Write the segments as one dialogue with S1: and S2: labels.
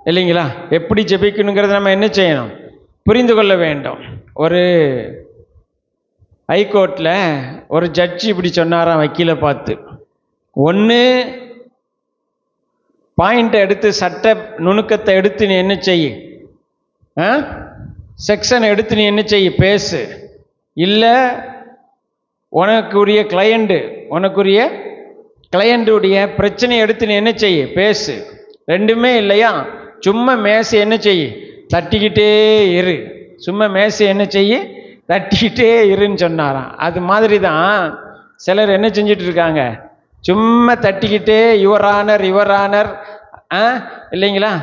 S1: இல்லைங்களா? எப்படி ஜெபிக்கணுங்கிறத நம்ம என்ன செய்யணும்? புரிந்து கொள்ள வேண்டும். ஒரு ஹைகோர்ட்டில் ஒரு ஜட்ஜி இப்படி சொன்னாராம் வக்கீலை பார்த்து, ஒன்று பாயிண்ட்டை எடுத்து, சட்ட நுணுக்கத்தை எடுத்து நீ என்ன செய்ய, செக்ஷன் எடுத்து நீ என்ன செய்ய, பேசு. இல்லை உனக்குரிய கிளையண்டுடைய பிரச்சனையை எடுத்து நீ என்ன செய்ய, பேசு. ரெண்டுமே இல்லையா, சும்மா மேசை என்ன செய்ய, தட்டிக்கிட்டே இரு. சும்மா மேசை என்ன செய்ய, தட்டிக்கிட்டே இருன்னு சொன்னாராம். அது மாதிரி தான் சிலர் என்ன செஞ்சிட்டு இருக்காங்க, சும்மா தட்டிக்கிட்டே யுவர் ஆனர் இல்லைங்களா,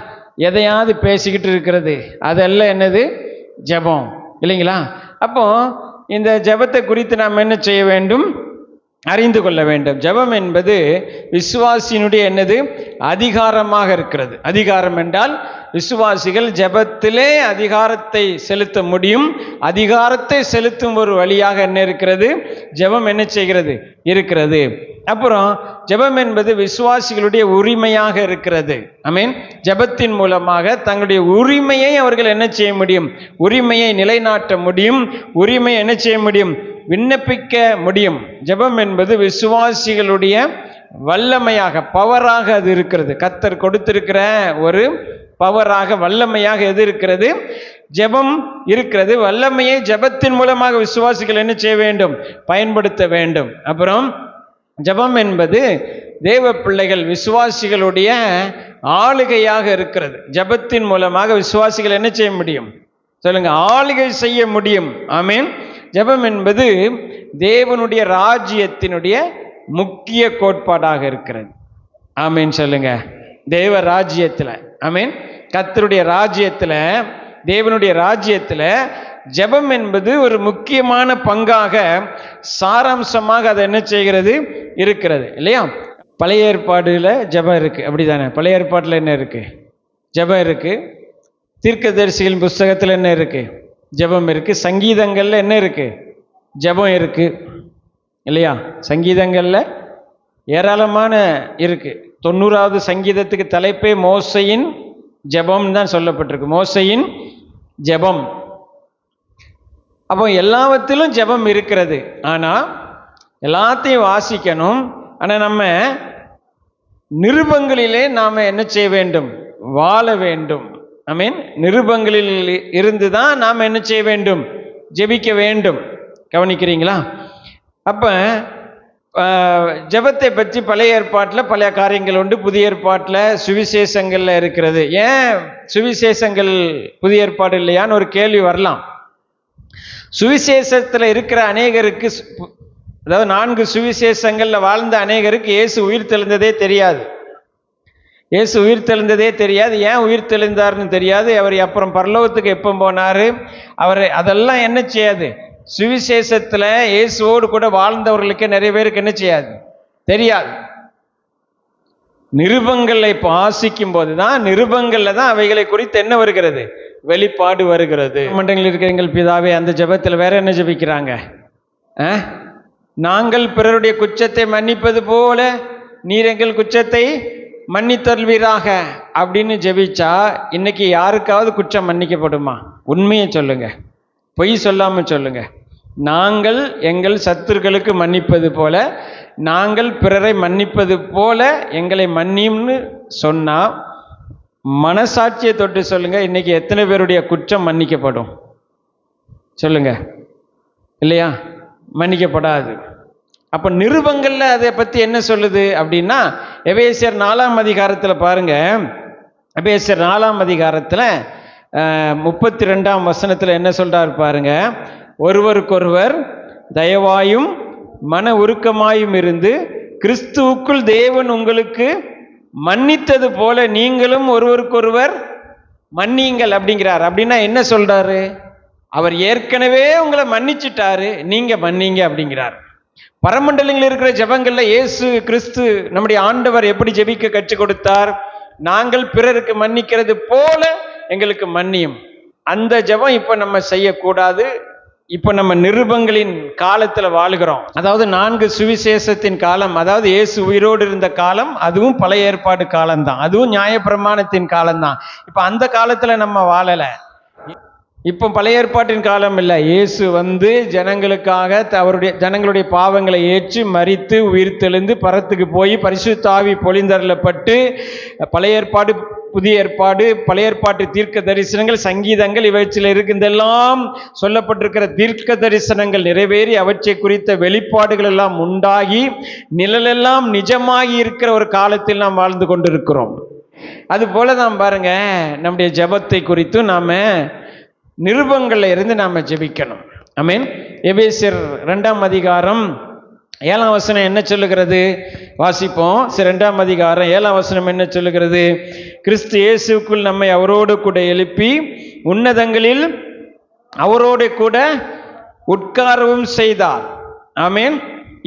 S1: எதையாவது பேசிக்கிட்டு இருக்கிறது. அதெல்லாம் என்னது, ஜெபம் இல்லைங்களா? அப்போ இந்த ஜெபத்தை குறித்து நாம் என்ன செய்ய வேண்டும், அறிந்து கொள்ள வேண்டும். ஜெபம் என்பது விசுவாசியினுடைய என்னது, அதிகாரமாக இருக்கிறது. அதிகாரம் என்றால் விசுவாசிகள் ஜெபத்திலே அதிகாரத்தை செலுத்த முடியும். அதிகாரத்தை செலுத்தும் ஒரு வழியாக என்ன இருக்கிறது, ஜெபம் என்ன செய்கிறது, இருக்கிறது. அப்புறம் ஜெபம் என்பது விசுவாசிகளுடைய உரிமையாக இருக்கிறது. ஆமென். ஜெபத்தின் மூலமாக தங்களுடைய உரிமையை அவர்கள் என்ன செய்ய முடியும், உரிமையை நிலைநாட்ட முடியும். உரிமையை என்ன செய்ய முடியும், விண்ணப்பிக்க முடியும். ஜெபம் என்பது விசுவாசிகளுடைய வல்லமையாக, பவராக அது இருக்கிறது. கர்த்தர் கொடுத்திருக்கிற ஒரு பவராக, வல்லமையாக எது இருக்கிறது, ஜெபம் இருக்கிறது. வல்லமையை ஜெபத்தின் மூலமாக விசுவாசிகள் என்ன செய்ய வேண்டும், பயன்படுத்த வேண்டும். அப்புறம் ஜெபம் என்பது தேவ பிள்ளைகள் விசுவாசிகளுடைய ஆளுகையாக இருக்கிறது. ஜெபத்தின் மூலமாக விசுவாசிகள் என்ன செய்ய முடியும், சொல்லுங்க, ஆளுகை செய்ய முடியும். ஆமென். ஜெபம் என்பது தேவனுடைய ராஜ்யத்தினுடைய முக்கிய கோட்பாடாக இருக்கிறது. ஆமென் சொல்லுங்க. தேவ ராஜ்யத்தில், ஆமென், கர்த்தருடைய ராஜ்யத்தில், தேவனுடைய ராஜ்யத்தில் ஜெபம் என்பது ஒரு முக்கியமான பங்காக, சாராம்சமாக அதை என்ன செய்கிறது, இருக்கிறது இல்லையா? பழைய ஏற்பாடுல ஜெபம் இருக்கு, அப்படிதானே? பழைய ஏற்பாட்டில் என்ன இருக்கு, ஜெபம் இருக்கு. தீர்க்கதரிசிகளின் புஸ்தகத்தில் என்ன இருக்கு, ஜெபம் இருக்கு. சங்கீதங்கள்ல என்ன இருக்கு, ஜெபம் இருக்கு இல்லையா? சங்கீதங்கள்ல ஏராளமான இருக்கு. 90வது சங்கீதத்துக்கு தலைப்பே மோசையின் ஜெபம் தான் சொல்லப்பட்டிருக்கு. மோசையின் ஜெபம். அப்போ எல்லாவற்றிலும் ஜெபம் இருக்கிறது. ஆனால் எல்லாத்தையும் வாசிக்கணும். ஆனால் நம்ம நிருபங்களிலே நாம் என்ன செய்ய வேண்டும், வாழ வேண்டும். ஆமென். நிருபங்களில் இருந்து தான் நாம் என்ன செய்ய வேண்டும், ஜெபிக்க வேண்டும். கவனிக்கிறீங்களா? அப்போ ஜெபத்தை பற்றி பழைய ஏற்பாட்டில் பல காரியங்கள் உண்டு, புதிய ஏற்பாட்டில் சுவிசேஷங்களில் இருக்கிறது. ஏன் சுவிசேஷங்கள் புதிய ஏற்பாடு இல்லையான்னு ஒரு கேள்வி வரலாம். சுவிசேஷத்தில் இருக்கிற அநேகருக்கு, அதாவது 4 சுவிசேஷங்களில் வாழ்ந்த அநேகருக்கு இயேசு உயிர் தெழுந்ததே தெரியாது. இயேசு உயிர் தெழுந்ததே தெரியாது. ஏன் உயிர் தெழுந்தார்னு தெரியாது. அவர் அப்புறம் பரலோகத்துக்கு எப்போ போனார், அவர் அதெல்லாம் என்ன செய்யாது. சுவிசேஷத்தில் இயேசுவோடு கூட வாழ்ந்தவர்களுக்கு நிறைய பேருக்கு என்ன செய்யாது, தெரியாது. நிருபங்களை வாசிக்கும் போது தான், நிருபங்களில் தான் அவைகளை குறித்து என்ன வருகிறது, வெளிப்பாடு வருகிறது. மண்டலத்தில் இருக்கிற எங்கள் பிதாவே, அந்த ஜெபத்தில் வேற என்ன ஜெபிக்கிறாங்க, நாங்கள் பிறருடைய குற்றத்தை மன்னிப்பது போல நீர் எங்கள் குற்றத்தை மன்னித்தருள்வீராக அப்படின்னு ஜெபிச்சா இன்னைக்கு யாருக்காவது குற்றம் மன்னிக்கப்படுமா? உண்மையை சொல்லுங்க, பொய் சொல்லாமல் சொல்லுங்க. நாங்கள் எங்கள் சத்துருக்களுக்கு மன்னிப்பது போல, நாங்கள் பிறரை மன்னிப்பது போல எங்களை மன்னியும்னு சொன்னா, மனசாட்சியை தொட்டு சொல்லுங்க, இன்னைக்கு எத்தனை பேருடைய குற்றம் மன்னிக்கப்படும் சொல்லுங்க, இல்லையா? மன்னிக்கப்படாது. அப்ப நிருபங்கள்ல அதை பத்தி என்ன சொல்லுது அப்படின்னா, எபேசியர் 4ஆம் அதிகாரத்தில் பாருங்க. எபேசியர் 4ஆம் அதிகாரத்தில் 32ஆம் வசனத்தில் என்ன சொல்றாரு பாருங்க. ஒருவருக்கொருவர் தயவாயும் மன உருக்கமாயும் இருந்து கிறிஸ்துவுக்குள் தேவன் உங்களுக்கு மன்னித்தது போல நீங்களும் ஒருவருக்கொருவர் மன்னியுங்கள் அப்படிங்கிறார். அப்படின்னா என்ன சொல்றாரு, அவர் ஏற்கனவே உங்களை மன்னிச்சிட்டாரு, நீங்க மன்னிங்க அப்படிங்கிறார். பரமண்டலங்களில் இருக்கிற ஜெபங்கள்ல இயேசு கிறிஸ்து நம்முடைய ஆண்டவர் எப்படி ஜெபிக்க கற்றுக் கொடுத்தார், நாங்கள் பிறருக்கு மன்னிக்கிறது போல எங்களுக்கு மன்னியும். அந்த ஜெபம் இப்ப நம்ம செய்யக்கூடாது. இப்போ நம்ம நிருபங்களின் காலத்துல வாழுகிறோம். அதாவது 4 சுவிசேஷத்தின் காலம், அதாவது இயேசு உயிரோடு இருந்த காலம், அதுவும் பழைய ஏற்பாடு காலம்தான், அதுவும் நியாயப்பிரமாணத்தின் காலம்தான். இப்ப அந்த காலத்துல நம்ம வாழல. இப்போ பழைய ஏற்பாட்டின் காலம் இல்லை. இயேசு வந்து ஜனங்களுக்காக ஜனங்களுடைய பாவங்களை ஏற்று மரித்து உயிர்த்தெழுந்து பரத்துக்கு போய் பரிசுத்த ஆவி பொழிந்தருளப்பட்டு பழைய ஏற்பாடு புதிய ஏற்பாடு பழைய ஏற்பாட்டு தீர்க்க தரிசனங்கள் சங்கீதங்கள் இவற்றில் இருக்கின்றெல்லாம் சொல்லப்பட்டிருக்கிற தீர்க்க தரிசனங்கள் நிறைவேறி அவற்றை குறித்த வெளிப்பாடுகள் எல்லாம் உண்டாகி நிழலெல்லாம் நிஜமாகி இருக்கிற ஒரு காலத்தில் நாம் வாழ்ந்து கொண்டிருக்கிறோம். அது போல தான் பாருங்க, நம்முடைய ஜெபத்தை குறித்து நாம நிருபங்கள்ல இருந்து நாம ஜெபிக்கணும். ஆமென். எபேசியர் 2ஆம் அதிகாரம் 7ஆம் வசனம் என்ன சொல்லுகிறது? வாசிப்போம். 2ஆம் அதிகாரம் 7ஆம் வசனம் என்ன சொல்லுகிறது? கிறிஸ்து இயேசுக்குள் நம்மை அவரோடு கூட எழுப்பி உன்னதங்களில் அவரோடு கூட உட்காரவும் செய்தார். ஆமென்.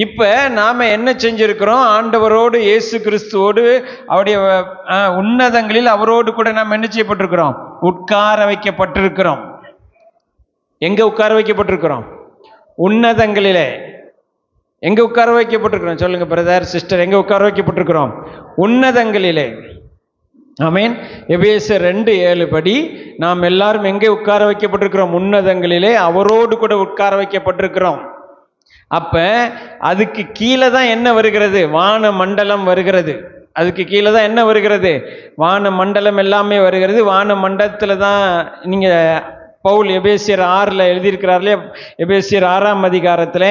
S1: இப்ப நாம என்ன செஞ்சிருக்கிறோம்? ஆண்டவரோடு இயேசு கிறிஸ்துவோடு அவருடைய உன்னதங்களில் அவரோடு கூட நாம் என்ன செய்யப்பட்டிருக்கிறோம்? உட்கார வைக்கப்பட்டிருக்கிறோம். எங்க உட்கார வைக்கப்பட்டிருக்கிறோம்? உன்னதங்களிலே. எங்க உட்கார வைக்கப்பட்டிருக்கிறோம்? சொல்லுங்க பிரதர் சிஸ்டர், எங்க உட்கார வைக்கப்பட்டிருக்கிறோம்? உன்னதங்களிலே. ஆமென். எபேசியர் 2:7 படி நாம் எல்லாரும் எங்கே உட்கார வைக்கப்பட்டிருக்கிறோம்? உன்னதங்களிலே அவரோடு கூட உட்கார வைக்கப்பட்டிருக்கிறோம். அப்ப அதுக்கு கீழே தான் என்ன வருகிறது? வான மண்டலம் வருகிறது. அதுக்கு கீழே தான் என்ன வருகிறது? வான மண்டலம் எல்லாமே வருகிறது. வான மண்டலத்துல தான் நீங்க பவுல் எபேசியர் 6ல் எழுதியிருக்கிறார்களே, எபேசியர் 6ஆம் அதிகாரத்தில்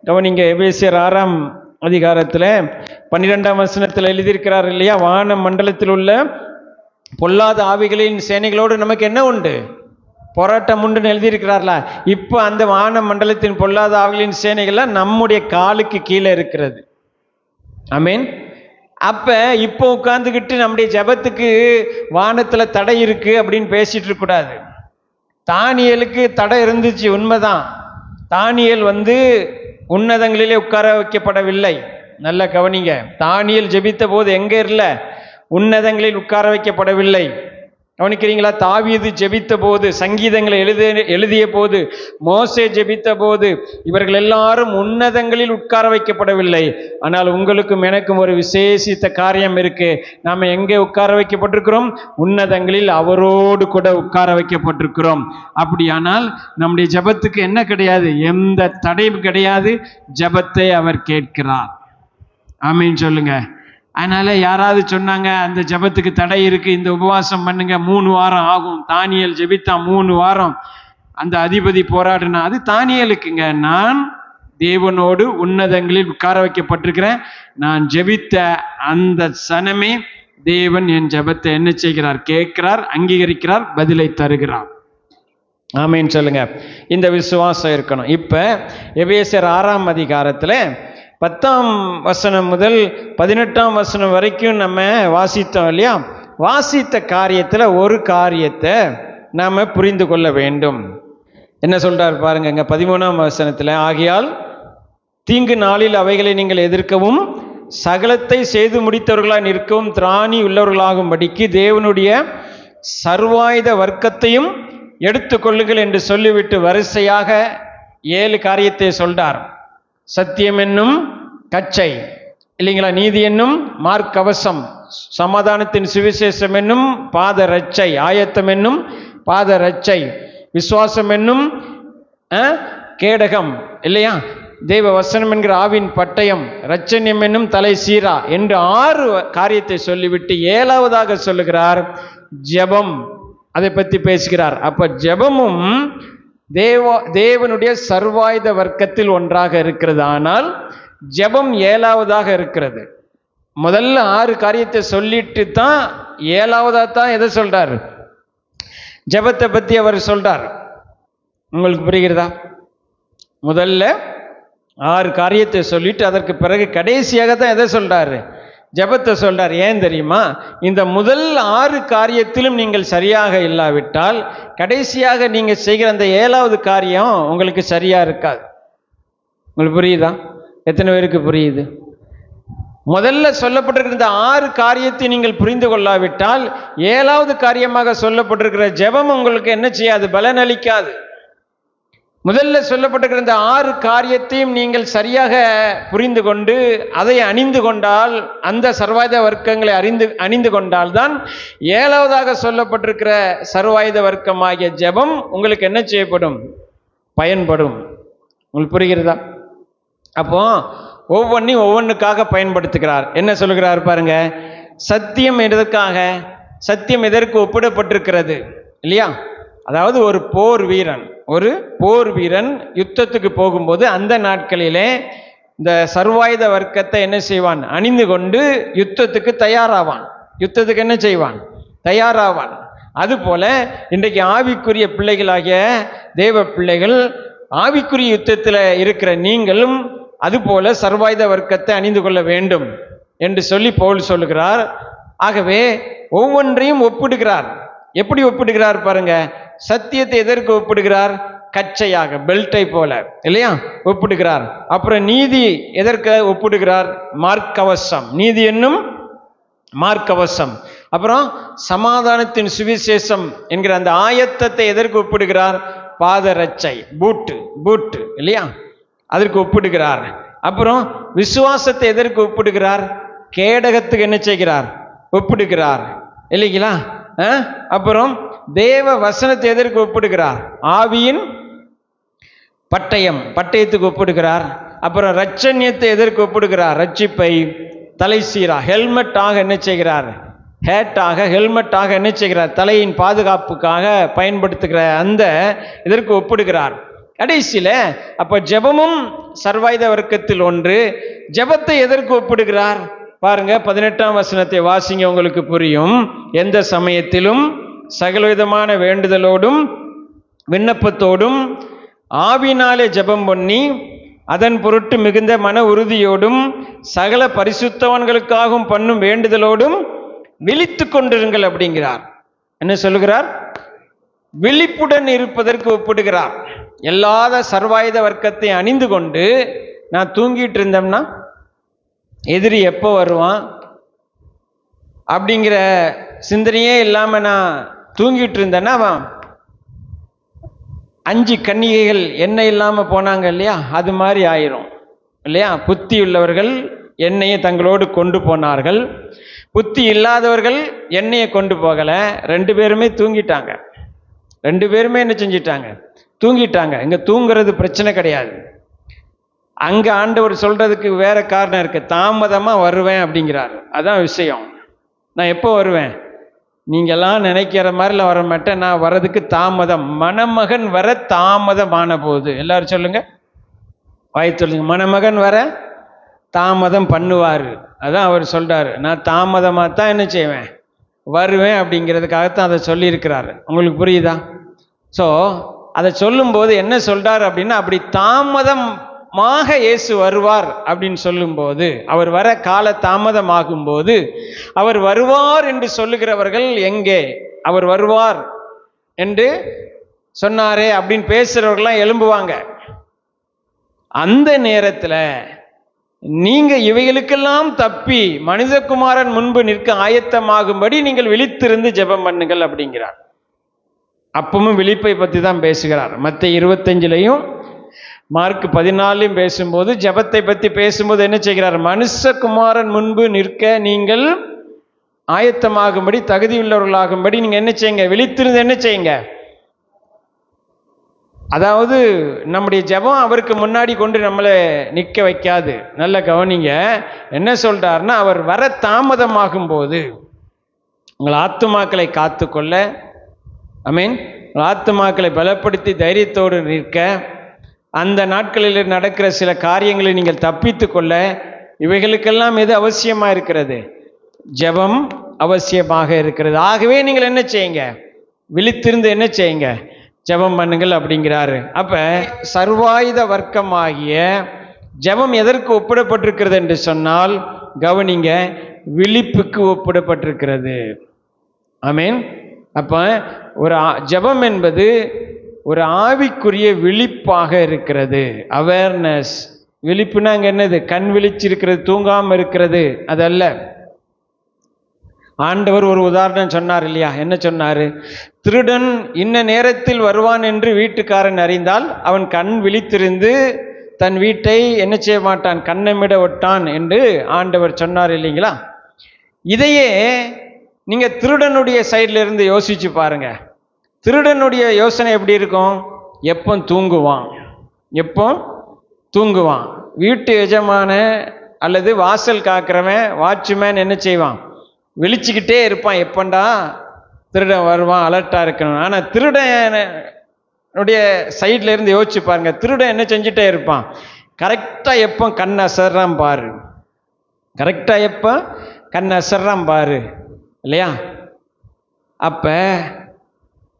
S1: கவனிங்க. எபேசியர் 6ஆம் அதிகாரத்தில் 12ஆம் வசனத்தில் எழுதியிருக்கிறார் இல்லையா? வான மண்டலத்தில் உள்ள பொல்லாத ஆவிகளின் சேனைகளோடு நமக்கு என்ன உண்டு? போராட்டம் உண்டுன்னு எழுதியிருக்கிறார்களா? இப்போ அந்த வான மண்டலத்தின் பொல்லாத ஆவிகளின் சேனைகள்லாம் நம்முடைய காலுக்கு கீழே இருக்கிறது. ஆமென். அப்ப இப்போ உட்கார்ந்துக்கிட்டு நம்முடைய ஜெபத்துக்கு வானத்துல தடை இருக்கு அப்படின்னு பேசிட்டு இருக்க கூடாது. தானியேலுக்கு தடை இருந்துச்சு, உண்மைதான். தானியேல் வந்து உன்னதங்களிலே உட்கார வைக்கப்படவில்லை. நல்ல கவனிங்க. தானியேல் ஜெபித்த போது எங்க இல்ல? உன்னதங்களில் உட்கார வைக்கப்படவில்லை. கவனிக்கிறீங்களா? தாவீது ஜெபித்த போது, சங்கீதங்களை எழுதிய போது, மோசே ஜெபித்த போது இவர்கள் எல்லாரும் உன்னதங்களில் உட்கார வைக்கப்படவில்லை. ஆனால் உங்களுக்கும் எனக்கும் ஒரு விசேஷித்த காரியம் இருக்கு. நாம எங்கே உட்கார வைக்கப்பட்டிருக்கிறோம்? உன்னதங்களில் அவரோடு கூட உட்கார வைக்கப்பட்டிருக்கிறோம். அப்படியானால் நம்முடைய ஜெபத்துக்கு என்ன கிடையாது? எந்த தடையும் கிடையாது. ஜெபத்தை அவர் கேட்கிறார். ஆமீன் சொல்லுங்க. அதனால யாராவது சொன்னாங்க அந்த ஜெபத்துக்கு தடை இருக்கு, இந்த உபவாசம் பண்ணுங்க 3 வாரம் ஆகும். தானியேல் ஜெபித்தா 3 வாரம் அந்த அதிபதி போராடினா, அது தானியேலுக்குங்க. நான் தேவனோடு உன்னதங்களில் உட்கார வைக்கப்பட்டிருக்கிறேன். நான் ஜெபித்த அந்த சனமே தேவன் என் ஜெபத்தை என்ன செய்கிறார்? கேட்கிறார், அங்கீகரிக்கிறார், பதிலை தருகிறார். ஆமீன் சொல்லுங்க. இந்த விசுவாசம் இருக்கணும். இப்ப எபேசியர் 6ஆம் அதிகாரத்துல 10ஆம் வசனம் முதல் 18ஆம் வசனம் வரைக்கும் நம்ம வாசித்தோம் இல்லையா? வாசித்த காரியத்தில் ஒரு காரியத்தை நாம புரிந்து கொள்ள வேண்டும். என்ன சொல்றார் பாருங்க. 13ஆம் வசனத்தில், ஆகையால் தீங்கு நாளில் அவைகளை நீங்கள் எதிர்க்கவும் சகலத்தை செய்து முடித்தவர்களாக நிற்கவும் திராணி உள்ளவர்களாகும்படிக்கு தேவனுடைய சர்வாயுத வர்க்கத்தையும் எடுத்துக்கொள்ளுங்கள் என்று சொல்லிவிட்டு வரிசையாக 7 காரியத்தை சொல்றார். சத்தியம் என்னும் கச்சை இல்லைங்களா? நீதி என்னும் மார்க்கவசம், சமாதானத்தின் சுவிசேஷம் என்னும் பாத ரட்சை, ஆயத்தம் என்னும் பாத ரட்சை, விசுவாசம் என்னும் கேடகம் இல்லையா? தேவ வசனம் என்கிற ஆவின் பட்டயம், ரட்சண்யம் என்னும் தலை சீரா என்று 6 காரியத்தை சொல்லிவிட்டு 7வதாக சொல்லுகிறார் ஜெபம். அதை பற்றி பேசுகிறார். அப்ப ஜெபமும் தேவனுடைய சர்வாயுத வர்க்கத்தில் ஒன்றாக இருக்கிறது. ஆனால் ஜெபம் 7வதாக இருக்கிறது. முதல்ல 6 காரியத்தை சொல்லிட்டு தான் 7வதா தான் எதை சொல்றாரு? ஜெபத்தை பத்தி அவர் சொல்றார். உங்களுக்கு புரிகிறதா? முதல்ல 6 காரியத்தை சொல்லிட்டு அதற்கு பிறகு கடைசியாக தான் எதை சொல்றாரு? ஜெபத்தை சொல்றார். ஏன் தெரியுமா? இந்த முதல் 6 காரியத்திலும் நீங்கள் சரியாக இல்லாவிட்டால் கடைசியாக நீங்க செய்கிற அந்த 7வது காரியம் உங்களுக்கு சரியா இருக்காது. உங்களுக்கு புரியுதா? எத்தனை பேருக்கு புரியுது? முதல்ல சொல்லப்பட்டிருக்கிற இந்த 6 காரியத்தை நீங்கள் புரிந்து கொள்ளாவிட்டால் 7வது காரியமாக சொல்லப்பட்டிருக்கிற ஜெபம் உங்களுக்கு என்ன செய்யாது? பலனளிக்காது. முதல்ல சொல்லப்பட்டிருக்கிற இந்த 6 காரியத்தையும் நீங்கள் சரியாக புரிந்து கொண்டு அதை அணிந்து கொண்டால், அந்த சர்வாயுத வர்க்கங்களை அணிந்து கொண்டால் தான் 7வதாக சொல்லப்பட்டிருக்கிற சர்வாயுத வர்க்கமாகிய ஜெபம் உங்களுக்கு என்ன செய்யப்படும்? பயன்படும். உங்களுக்கு புரிகிறதா? அப்போ ஒவ்வொன்றையும் ஒவ்வொன்றுக்காக பயன்படுத்துகிறார். என்ன சொல்லுகிறார் பாருங்க. சத்தியம் எதற்காக? சத்தியம் எதற்கு ஒப்பிடப்பட்டிருக்கிறது இல்லையா? அதாவது ஒரு போர் வீரன் யுத்தத்துக்கு போகும்போது அந்த நாட்களிலே இந்த சர்வாயுத வர்க்கத்தை என்ன செய்வான்? அணிந்து கொண்டு யுத்தத்துக்கு தயாராவான். யுத்தத்துக்கு என்ன செய்வான்? தயாராவான். அதுபோல இன்றைக்கு ஆவிக்குரிய பிள்ளைகளாகிய தேவ பிள்ளைகள், ஆவிக்குரிய யுத்தத்தில் இருக்கிற நீங்களும் அதுபோல சர்வாயுத வர்க்கத்தை அணிந்து கொள்ள வேண்டும் என்று சொல்லி பவுல் சொல்லுகிறார். ஆகவே ஒவ்வொன்றையும் ஒப்பிடுகிறார். எப்படி ஒப்பிடுகிறார் பாருங்க. சத்தியத்தை எதற்கு ஒப்பிடுகிறார்? கச்சையாக, பெல்ட்டை போல இல்லையா ஒப்பிடுகிறார். அப்புறம் நீதி எதற்கு ஒப்பிடுகிறார்? மார்க்கவசம், நீதி என்னும் மார்க்கவசம். அப்புறம் சமாதானத்தின் சுவிசேஷம் என்கிற அந்த ஆயத்தத்தை எதற்கு ஒப்பிடுகிறார்? பாதரட்சை, பூட்டு இல்லையா, அதற்கு ஒப்பிடுகிறார். அப்புறம் விசுவாசத்தை எதற்கு ஒப்பிடுகிறார்? கேடகத்துக்கு என்ன செய்கிறார்? ஒப்பிடுகிறார் இல்லைங்களா? அப்புறம் தேவ வசனத்தை எதற்கு ஒப்பிடுகிறார்? ஆவியின் பட்டயத்துக்கு ஒப்பிடுகிறார். அப்புறம் ரட்சண்யத்தை எதற்கு ஒப்பிடுகிறார்? ரட்சிப்பை தலை சீரா ஹெல்மெட்டாக என்ன செய்கிறார்? ஹெல்மெட்டாக என்ன செய்கிறார்? தலையின் பாதுகாப்புக்காக பயன்படுத்துகிற அந்த இதற்கு ஒப்பிடுகிறார். கடைசியில் அப்போ ஜெபமும் சர்வாயுத வர்க்கத்தில் ஒன்று. ஜெபத்தை எதற்கு ஒப்பிடுகிறார் பாருங்க. 18ஆம் வசனத்தை வாசிங்க, உங்களுக்கு புரியும். எந்த சமயத்திலும் சகலவிதமான வேண்டுதலோடும் விண்ணப்பத்தோடும் ஆவினாலே ஜெபம் பண்ணி அதன் பொருட்டு மிகுந்த மன உறுதியோடும் சகல பரிசுத்தவான்களுக்காகவும் பண்ணும் வேண்டுதலோடும் விழித்து கொண்டிருங்கள் அப்படிங்கிறார். என்ன சொல்லுகிறார்? விழிப்புடன் இருப்பதற்கு ஒப்பிடுகிறார். எல்லாத சர்வாயுத வர்க்கத்தை அணிந்து கொண்டு நான் தூங்கிட்டு இருந்தோம்னா எதிரி எப்போ வருவான் அப்படிங்கிற சிந்தனையே இல்லாமல் நான் தூங்கிட்டு இருந்தேன்னா, அவன் 5 கன்னிகைகள் எண்ணெய் இல்லாமல் போனாங்க இல்லையா, அது மாதிரி ஆயிரும் இல்லையா? புத்தி உள்ளவர்கள் எண்ணெயை தங்களோடு கொண்டு போனார்கள், புத்தி இல்லாதவர்கள் எண்ணெயை கொண்டு போகலை. 2 பேருமே தூங்கிட்டாங்க. 2 பேருமே என்ன செஞ்சிட்டாங்க? தூங்கிட்டாங்க. இங்கே தூங்குறது பிரச்சனை கிடையாது. அங்கே ஆண்டவர் சொல்றதுக்கு வேற காரணம் இருக்கு. தாமதமாக வருவேன் அப்படிங்கிறாரு. அதான் விஷயம். நான் எப்போ வருவேன்? நீங்கள்லாம் நினைக்கிற மாதிரிலாம் வர மாட்டேன். நான் வர்றதுக்கு தாமதம். மணமகன் வர தாமதமான போது, எல்லாரும் சொல்லுங்க, வாய் சொல்லுங்க. மணமகன் வர தாமதம் பண்ணுவார். அதான் அவர் சொல்றாரு. நான் தாமதமாக தான் என்ன செய்வேன்? வருவேன் அப்படிங்கிறதுக்காகத்தான் அதை சொல்லியிருக்கிறாரு. உங்களுக்கு புரியுதா? ஸோ அதை சொல்லும்போது என்ன சொல்றாரு அப்படின்னா, அப்படி தாமதமாக இயேசு வருவார் அப்படின்னு சொல்லும்போது, அவர் வர கால தாமதமாகும் போது அவர் வருவார் என்று சொல்லுகிறவர்கள் எங்கே? அவர் வருவார் என்று சொன்னாரே அப்படின்னு பேசுறவர்கள்லாம் எழும்புவாங்க. அந்த நேரத்தில் நீங்க இவைகளுக்கெல்லாம் தப்பி மனிதகுமாரன் முன்பு நிற்க ஆயத்தமாகும்படி நீங்கள் விழித்திருந்து ஜெபம் பண்ணுங்கள் அப்படிங்கிறார். அப்பவும் விழிப்பை பற்றி தான் பேசுகிறார். மத்தேயு 25லையும் மார்க் 14லையும் பேசும்போது ஜெபத்தை பற்றி பேசும்போது என்ன செய்கிறார்? மனுஷகுமாரன் முன்பு நிற்க நீங்கள் ஆயத்தமாகும்படி, தகுதியுள்ளவர்களாகும்படி நீங்க என்ன செய்யுங்க? விழித்திருந்து என்ன செய்யுங்க? அதாவது நம்முடைய ஜெபம் அவருக்கு முன்னாடி கொண்டு நம்மளை நிற்க வைக்காது. நல்ல கவனிங்க. என்ன சொல்றாருன்னா, அவர் வர தாமதமாகும் போது உங்கள் ஆத்துமாக்களை காத்துக்கொள்ள, ஆமீன், ஆத்துமாக்களை பலப்படுத்தி தைரியத்தோடு நிற்க, அந்த நாட்களில் நடக்கிற சில காரியங்களை நீங்கள் தப்பித்து கொள்ள, இவைகளுக்கெல்லாம் எது அவசியமாக இருக்கிறது? ஜெபம் அவசியமாக இருக்கிறது. ஆகவே நீங்கள் என்ன செய்யுங்க? விழித்திருந்து என்ன செய்யுங்க? ஜெபம் பண்ணுங்கள் அப்படிங்கிறாரு. அப்ப சர்வாயுத வர்க்கமாகிய ஜெபம் எதற்கு ஒப்பிடப்பட்டிருக்கிறது என்று சொன்னால், கவனிங்க, விழிப்புக்கு ஒப்பிடப்பட்டிருக்கிறது. ஆமீன். அப்ப ஒரு ஜெபம் என்பது ஒரு ஆவிக்குரிய விழிப்பாக இருக்கிறது. அவேர்னஸ். விழிப்புனா அங்க என்னது? கண் விழிச்சிருக்கிறது, தூங்காம இருக்கிறது அதல்ல. ஆண்டவர் ஒரு உதாரணம் சொன்னார் இல்லையா? என்ன சொன்னார்? திருடன் இன்ன நேரத்தில் வருவான் என்று வீட்டுக்காரன் அறிந்தால் அவன் கண் விழித்திருந்து தன் வீட்டை என்ன செய்ய மாட்டான், கண்ணமிட ஒட்டான் என்று ஆண்டவர் சொன்னார் இல்லைங்களா? இதையே நீங்க திருடனுடைய சைட்ல இருந்து யோசிச்சு பாருங்க. திருடனுடைய யோசனை எப்படி இருக்கும்? எப்போ தூங்குவான், எப்போ தூங்குவான். வீட்டு எஜமான அல்லது வாசல் காக்கிறவன் வாட்ச்மேன் என்ன செய்வான்? விழிச்சுக்கிட்டே இருப்பான், எப்பண்டா திருடன் வருவான், அலர்ட்டாக இருக்கணும். ஆனால் திருடனுடைய சைட்ல இருந்து யோசிச்சு பாருங்க, திருடன் என்ன செஞ்சுட்டே இருப்பான்? கரெக்டாக எப்போ கண் அசர்றான் பாரு, கரெக்டாக எப்போ கண் அசர்றான் பாரு இல்லையா? அப்போ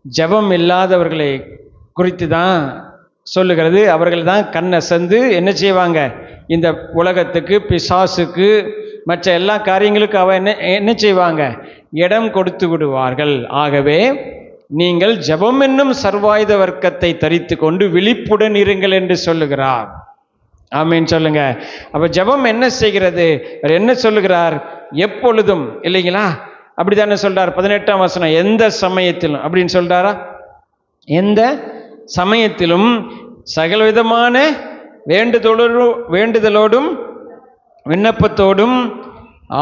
S1: ஜெபம் இல்லாதவர்களை குறித்து தான் சொல்லுகிறது. அவர்கள் தான் கண் அசந்து என்ன செய்வாங்க? இந்த உலகத்துக்கு, பிசாசுக்கு, மற்ற எல்லா காரியங்களுக்கும் அவ என்ன செய்வாங்க? இடம் கொடுத்து விடுவார்கள். ஆகவே நீங்கள் ஜெபம் என்னும் சர்வாயுத வர்க்கத்தை தரித்து கொண்டு விழிப்புடன் இருங்கள் என்று சொல்லுகிறார். ஆமீன் சொல்லுங்க. அப்ப ஜெபம் என்ன செய்கிறது? என்ன சொல்லுகிறார்? எப்பொழுதும் இல்லைங்களா? அப்படித்தானே சொல்றார் 18ஆம் வசனம். எந்த சமயத்திலும் அப்படின்னு சொல்றாரா? எந்த சமயத்திலும் சகலவிதமான வேண்டுதலோடும் விண்ணப்பத்தோடும்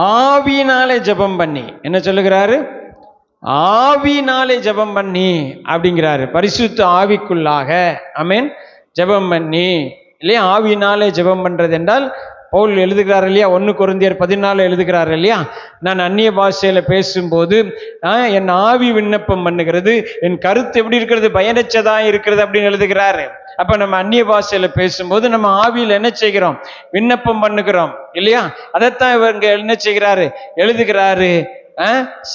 S1: ஆவியினாலே ஜெபம் பண்ணி, என்ன சொல்லுகிறாரு? ஆவியினாலே ஜெபம் பண்ணி அப்படிங்கிறாரு. பரிசுத்த ஆவிக்குள்ளாக ஆமென் ஜெபம் பண்ணி இல்லையா? ஆவியினாலே ஜெபம் பண்றது என்றால் பவுல் எழுதுகிறார் இல்லையா? 1 கொரிந்தியர் 14 எழுதுகிறார் இல்லையா? நான் அந்நிய பாஷையில பேசும்போது என் ஆவி விண்ணப்பம் பண்ணுகிறது, என் கருத்து எப்படி இருக்கிறது? பயனற்றதா இருக்கிறது அப்படின்னு எழுதுகிறாரு. அப்ப நம்ம அந்நிய பாஷையில பேசும்போது நம்ம ஆவியில் என்ன செய்கிறோம்? விண்ணப்பம் பண்ணுகிறோம் இல்லையா? அதைத்தான் இவங்க என்ன செய்கிறாரு? எழுதுகிறாரு.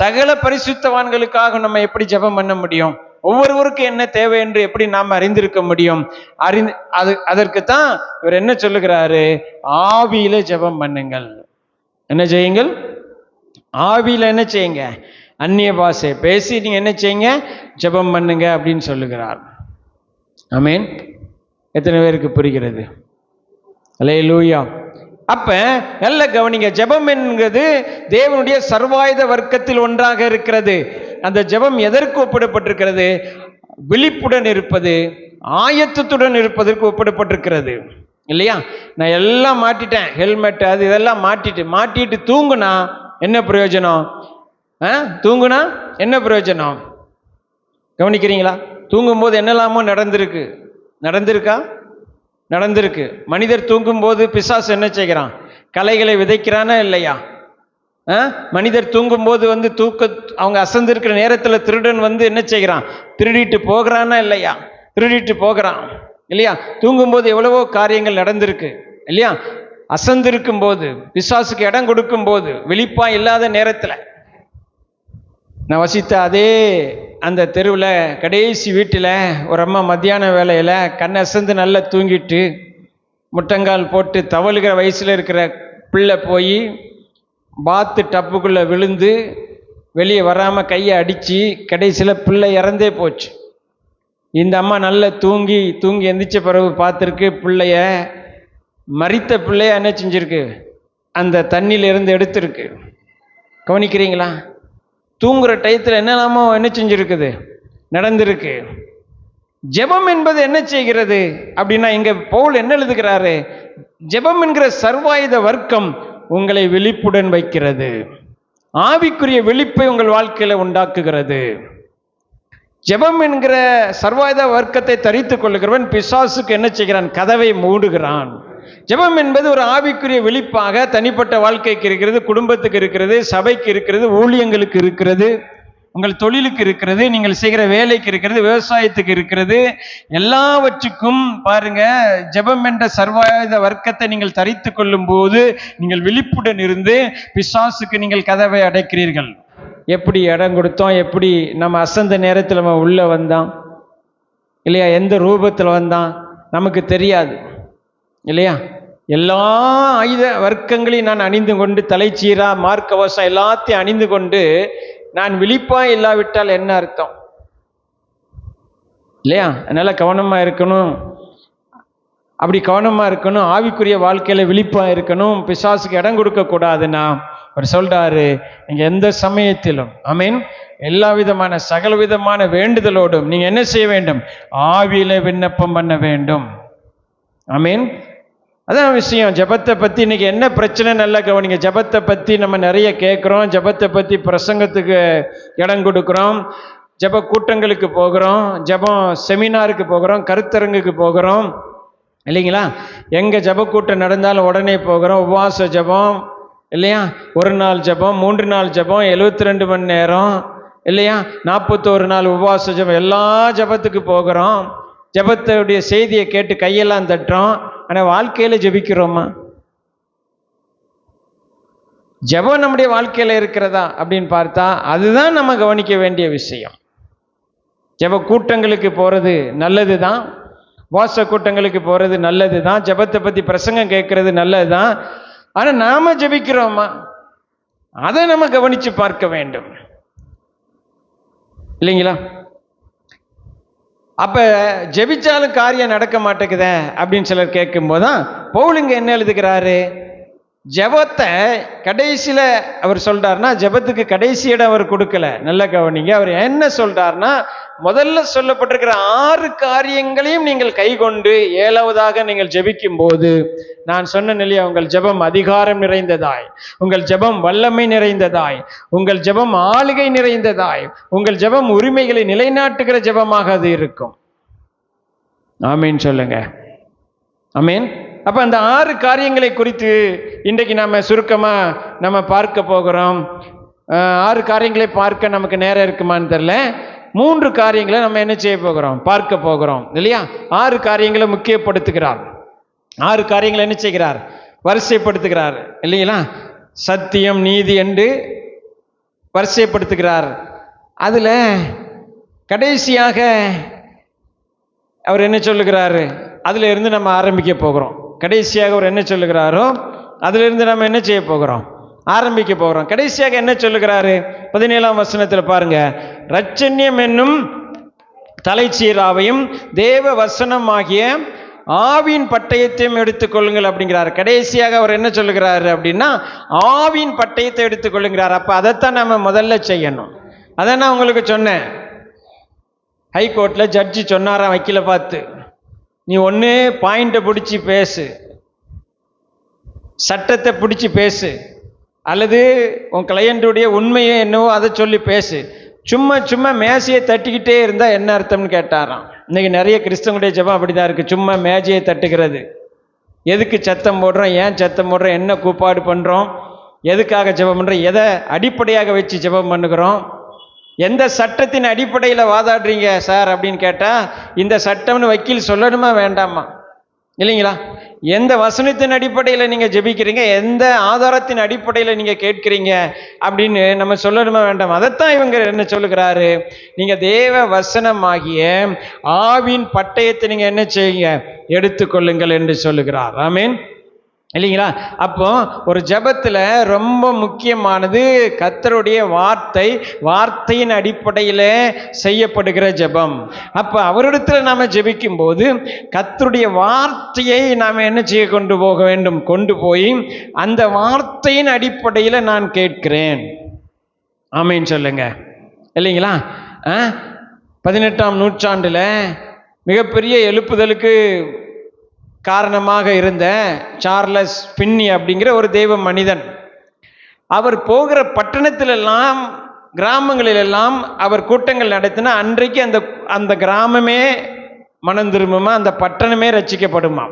S1: சகல பரிசுத்தவான்களுக்காக நம்ம எப்படி ஜெபம் பண்ண முடியும்? ஒவ்வொருவருக்கும் என்ன தேவை என்று எப்படி நாம் அறிந்திருக்க முடியும்? அதற்குத்தான் இவர் என்ன சொல்லுகிறாரு? ஆவியில ஜெபம் பண்ணுங்கள். என்ன செய்யுங்கள்? ஆவியில என்ன செய்யுங்க? அந்நிய பாஷை பேசி நீங்க என்ன செய்யுங்க? ஜெபம் பண்ணுங்க அப்படின்னு சொல்லுகிறார். ஆமென். எத்தனை பேருக்கு புரிகிறது? அல்லேலூயா. அப்ப நல்ல கவனிங்க, ஜெபம் என்கிறது தேவனுடைய சர்வாயுத வர்க்கத்தில் ஒன்றாக இருக்கிறது. அந்த ஜெபம் எதற்கு ஒப்பிடப்பட்டிருக்கிறது? விழிப்புடன் இருப்பது, ஆயத்தத்துடன் இருப்பதற்கு ஒப்பிடப்பட்டிருக்கிறது இல்லையா? நான் எல்லாம் மாட்டிட்டேன், ஹெல்மெட் அது இதெல்லாம் மாட்டிட்டு தூங்குனா என்ன பிரயோஜனம்? தூங்குனா என்ன பிரயோஜனம்? கவனிக்கிறீங்களா? தூங்கும்போது என்னெல்லாமோ நடந்திருக்கா? நடந்திருக்கு. மனிதர் தூங்கும்போது பிசாசு என்ன செய்கிறான்? கலைகளை விதைக்கிறானா இல்லையா? மனிதர் தூங்கும்போது அவங்க அசந்திருக்கிற நேரத்தில் திருடன் என்ன செய்கிறான்? திருடிட்டு போகிறானா இல்லையா? திருடிட்டு போகிறான் இல்லையா? தூங்கும்போது எவ்வளவோ காரியங்கள் நடந்திருக்கு இல்லையா? அசந்திருக்கும் போது, பிசாசுக்கு இடம் கொடுக்கும் போது, விழிப்பா இல்லாத நேரத்தில். நான் வசித்த அதே அந்த தெருவில் கடைசி வீட்டில் ஒரு அம்மா மத்தியான வேலையில் கண் அசந்து நல்லா தூங்கிட்டு முட்டங்கால் போட்டு தவழுகிற வயசில் இருக்கிற பிள்ளை போய் பாத்து டப்புக்குள்ளே விழுந்து வெளியே வராமல் கையை அடித்து கடைசியில் பிள்ளை இறந்தே போச்சு. இந்த அம்மா நல்லா தூங்கி எந்திரிச்ச பிறகு பார்த்துருக்கு பிள்ளைய, மரித்த பிள்ளைய என்ன செஞ்சிருக்கு? அந்த தண்ணியிலிருந்து எடுத்திருக்கு. கவனிக்கிறீங்களா? தூங்குற டயத்தில் என்னெல்லாமோ என்ன செஞ்சிருக்குது? நடந்திருக்கு. ஜெபம் என்பது என்ன செய்கிறது அப்படின்னா, இங்க பவுல் என்ன எழுதுகிறாரு? ஜெபம் என்கிற சர்வாயுத வர்க்கம் உங்களை விழிப்புடன் வைக்கிறது, ஆவிக்குரிய விழிப்பை உங்கள் வாழ்க்கையில உண்டாக்குகிறது. ஜெபம் என்கிற சர்வாயுத வர்க்கத்தை தரித்துக் கொள்ளுகிறவன் பிசாசுக்கு என்ன செய்கிறான்? கதவை மூடுகிறான். ஜெபம் என்பது ஒரு ஆவிக்குரிய விழிப்பாக தனிப்பட்ட வாழ்க்கைக்கு இருக்கிறது, குடும்பத்துக்கு இருக்கிறது, சபைக்கு இருக்கிறது, ஊழியங்களுக்கு இருக்கிறது, உங்கள் தொழிலுக்கு இருக்கிறது, நீங்கள் செய்கிற வேலைக்கு இருக்கிறது, விவசாயத்துக்கு இருக்கிறது. எல்லாவற்றுக்கும் பாருங்க, ஜெபம் என்ற சர்வாயுத வர்க்கத்தை நீங்கள் தரித்து கொள்ளும் போது நீங்கள் விழிப்புடன் இருந்து பிசாசுக்கு நீங்கள் கதவை அடைக்கிறீர்கள். எப்படி இடம் கொடுத்தோம்? எப்படி நம்ம அசந்த நேரத்தில் நம்ம உள்ள வந்தான் இல்லையா? எந்த ரூபத்தில் வந்தான் நமக்கு தெரியாது இல்லையா? எல்லா ஆயுத வர்க்கங்களையும் நான் அணிந்து கொண்டு, தலைச்சீரா, மார்க்கவசம் எல்லாத்தையும் அணிந்து கொண்டு நான் விழிப்பா இல்லாவிட்டால் என்ன அர்த்தம் இல்லையா? அதனால கவனமா இருக்கணும். அப்படி கவனமா இருக்கணும். ஆவிக்குரிய வாழ்க்கையில விழிப்பா இருக்கணும். பிசாசுக்கு இடம் கொடுக்க கூடாதுன்னா அவர் சொல்றாரு, நீங்க எந்த சமயத்திலும் ஆமென் எல்லா விதமான சகல விதமான வேண்டுதலோடும் நீங்க என்ன செய்ய வேண்டும்? ஆவியில விண்ணப்பம் பண்ண வேண்டும். ஆமென். அதான் விஷயம். ஜெபத்தை பத்தி இன்னைக்கு என்ன பிரச்சனை நல்லா கவனிங்க. ஜெபத்தை பத்தி நம்ம நிறைய கேட்குறோம், ஜெபத்தை பத்தி பிரசங்கத்துக்கு இடம் கொடுக்குறோம், ஜெப கூட்டங்களுக்கு போகிறோம், ஜெபம் செமினாருக்கு போகிறோம், கருத்தரங்குக்கு போகிறோம் இல்லைங்களா? எங்க ஜெப கூட்டம் நடந்தாலும் உடனே போகிறோம். உபவாச ஜெபம் இல்லையா? ஒரு நாள் ஜெபம், 3 நாள் ஜெபம், 72 மணி நேரம் இல்லையா? 41 நாள் உபவாச ஜெபம், எல்லா ஜெபத்துக்கு போகிறோம். ஜெபத்துடைய செய்தியை கேட்டு கையெல்லாம் தட்டுறோம். ஆனால் வாழ்க்கையில ஜெபிக்கிறோமா? ஜெபம் நம்முடைய வாழ்க்கையில இருக்கிறதா அப்படின்னு பார்த்தா அதுதான் நம்ம கவனிக்க வேண்டிய விஷயம். ஜெப கூட்டங்களுக்கு போறது நல்லது தான், உபவாச கூட்டங்களுக்கு போறது நல்லது தான், ஜெபத்தை பத்தி பிரசங்கம் கேட்கறது நல்லது தான். ஆனால் நாம ஜெபிக்கிறோமா? அதை நம்ம கவனிச்சு பார்க்க வேண்டும் இல்லைங்களா? அப்ப ஜெபிச்சாலும் காரியம் நடக்க மாட்டேங்குதே அப்படின்னு சிலர் கேட்கும்போது தான் பவுலுங்க என்ன எழுதுகிறாரு? ஜெபத்தை கடைசியில அவர் சொல்றாருன்னா, ஜெபத்துக்கு கடைசி இடம் அவர் கொடுக்கல. நல்ல கவனிங்க. அவர் என்ன சொல்றாருன்னா, முதல்ல சொல்லப்பட்டிருக்கிற 6 காரியங்களையும் நீங்கள் கை கொண்டு 7வதாக நீங்கள் ஜெபிக்கும் போது நான் சொன்ன நிலையா உங்கள் ஜெபம் அதிகாரம் நிறைந்ததாய், உங்கள் ஜெபம் வல்லமை நிறைந்ததாய், உங்கள் ஜெபம் ஆளுகை நிறைந்ததாய், உங்கள் ஜெபம் உரிமைகளை நிலைநாட்டுகிற ஜெபமாக அது இருக்கும். ஆமீன் சொல்லுங்க. ஆமீன். அப்ப அந்த 6 காரியங்களை குறித்து இன்றைக்கு நம்ம சுருக்கமா நம்ம பார்க்க போகிறோம். 6 காரியங்களை பார்க்க நமக்கு நேரம் இருக்குமான்னு தெரியல. 3 காரியங்களை நம்ம என்ன செய்ய போகிறோம்? பார்க்க போகிறோம் இல்லையா? 6 காரியங்களை முக்கியப்படுத்துகிறார். 6 காரியங்களை என்ன செய்கிறார்? வரிசைப்படுத்துகிறார் இல்லைங்களா? சத்தியம் நீதி என்று வரிசைப்படுத்துகிறார். அதுல கடைசியாக அவர் என்ன சொல்லுகிறாரு? அதுல இருந்து நம்ம ஆரம்பிக்க போகிறோம். கடைசியாக அவர் என்ன சொல்லுகிறாரோ அதுல இருந்து நம்ம என்ன செய்ய போகிறோம்? ஆரம்பிக்க போகிறோம். கடைசியாக என்ன சொல்லுகிறாரு? 17ஆம் வசனத்தில் பாருங்க. இரட்சண்யம் என்னும் தலைச்சீராவையும் தேவ வசனமாகிய ஆவின் பட்டயத்தையும் எடுத்துக்கொள்ளுங்கள் அப்படிங்கிறார். கடைசியாக அவர் என்ன சொல்லுகிறாரு அப்படின்னா, ஆவின் பட்டயத்தை எடுத்துக்கொள்ளுங்கிறார். அப்ப அதைத்தான் நம்ம முதல்ல செய்யணும். அதை நான் உங்களுக்கு சொன்னேன். ஹைகோர்ட்ல ஜட்ஜி சொன்னாராம் வக்கீல பார்த்து, நீ ஒன்று பாயிண்ட்டை பிடிச்சி பேசு, சட்டத்தை பிடிச்சி பேசு, அல்லது உன் கிளையண்ட்டுடைய உண்மையை என்னவோ அதை சொல்லி பேசு. சும்மா சும்மா மேசையை தட்டிக்கிட்டே இருந்தால் என்ன அர்த்தம்னு கேட்டாராம். இன்னைக்கு நிறைய கிறிஸ்தவனுடைய ஜெபம் அப்படிதான் இருக்குது. சும்மா மேஜையை தட்டுகிறது. எதுக்கு சத்தம் போடுறோம்? ஏன் சத்தம் போடுறோம்? என்ன கூப்பாடு பண்ணுறோம்? எதுக்காக ஜெபம் பண்ணுறோம்? எதை அடிப்படையாக வச்சு ஜெபம் பண்ணுகிறோம்? எந்த சட்டத்தின் அடிப்படையில் வாதாடுறீங்க சார் அப்படின்னு கேட்டால் இந்த சட்டம்னு வக்கீல் சொல்லணுமா வேண்டாமா? இல்லைங்களா? எந்த வசனத்தின் அடிப்படையில் நீங்கள் ஜெபிக்கிறீங்க, எந்த ஆதாரத்தின் அடிப்படையில் நீங்கள் கேட்கிறீங்க அப்படின்னு நம்ம சொல்லணுமா வேண்டாம்? அதைத்தான் இவங்க என்ன சொல்லுகிறாரு? நீங்கள் தேவ வசனமாகிய ஆவின் பட்டயத்தை நீங்கள் என்ன செய்யுங்க? எடுத்துக்கொள்ளுங்கள் என்று சொல்லுகிறார். ஆமீன் இல்லைங்களா? அப்போ ஒரு ஜெபத்தில் ரொம்ப முக்கியமானது கர்த்தருடைய வார்த்தை, வார்த்தையின் அடிப்படையில் செய்யப்படுகிற ஜெபம். அப்போ அவரிடத்தில் நாம் ஜெபிக்கும் போது கர்த்தருடைய வார்த்தையை நாம் என்ன செய்ய கொண்டு போக வேண்டும்? கொண்டு போய் அந்த வார்த்தையின் அடிப்படையில் நான் கேட்கிறேன். ஆமீன் சொல்லுங்க இல்லைங்களா? 18ஆம் நூற்றாண்டில் மிகப்பெரிய எழுப்புதலுக்கு காரணமாக இருந்த சார்லஸ் பின்னி அப்படிங்கிற ஒரு தெய்வ மனிதன், அவர் போகிற பட்டணத்திலெல்லாம் கிராமங்களிலெல்லாம் அவர் கூட்டங்கள் நடத்தினா அன்றைக்கு அந்த அந்த கிராமமே மனம் திரும்புமா, அந்த பட்டணமே ரட்சிக்கப்படுமா.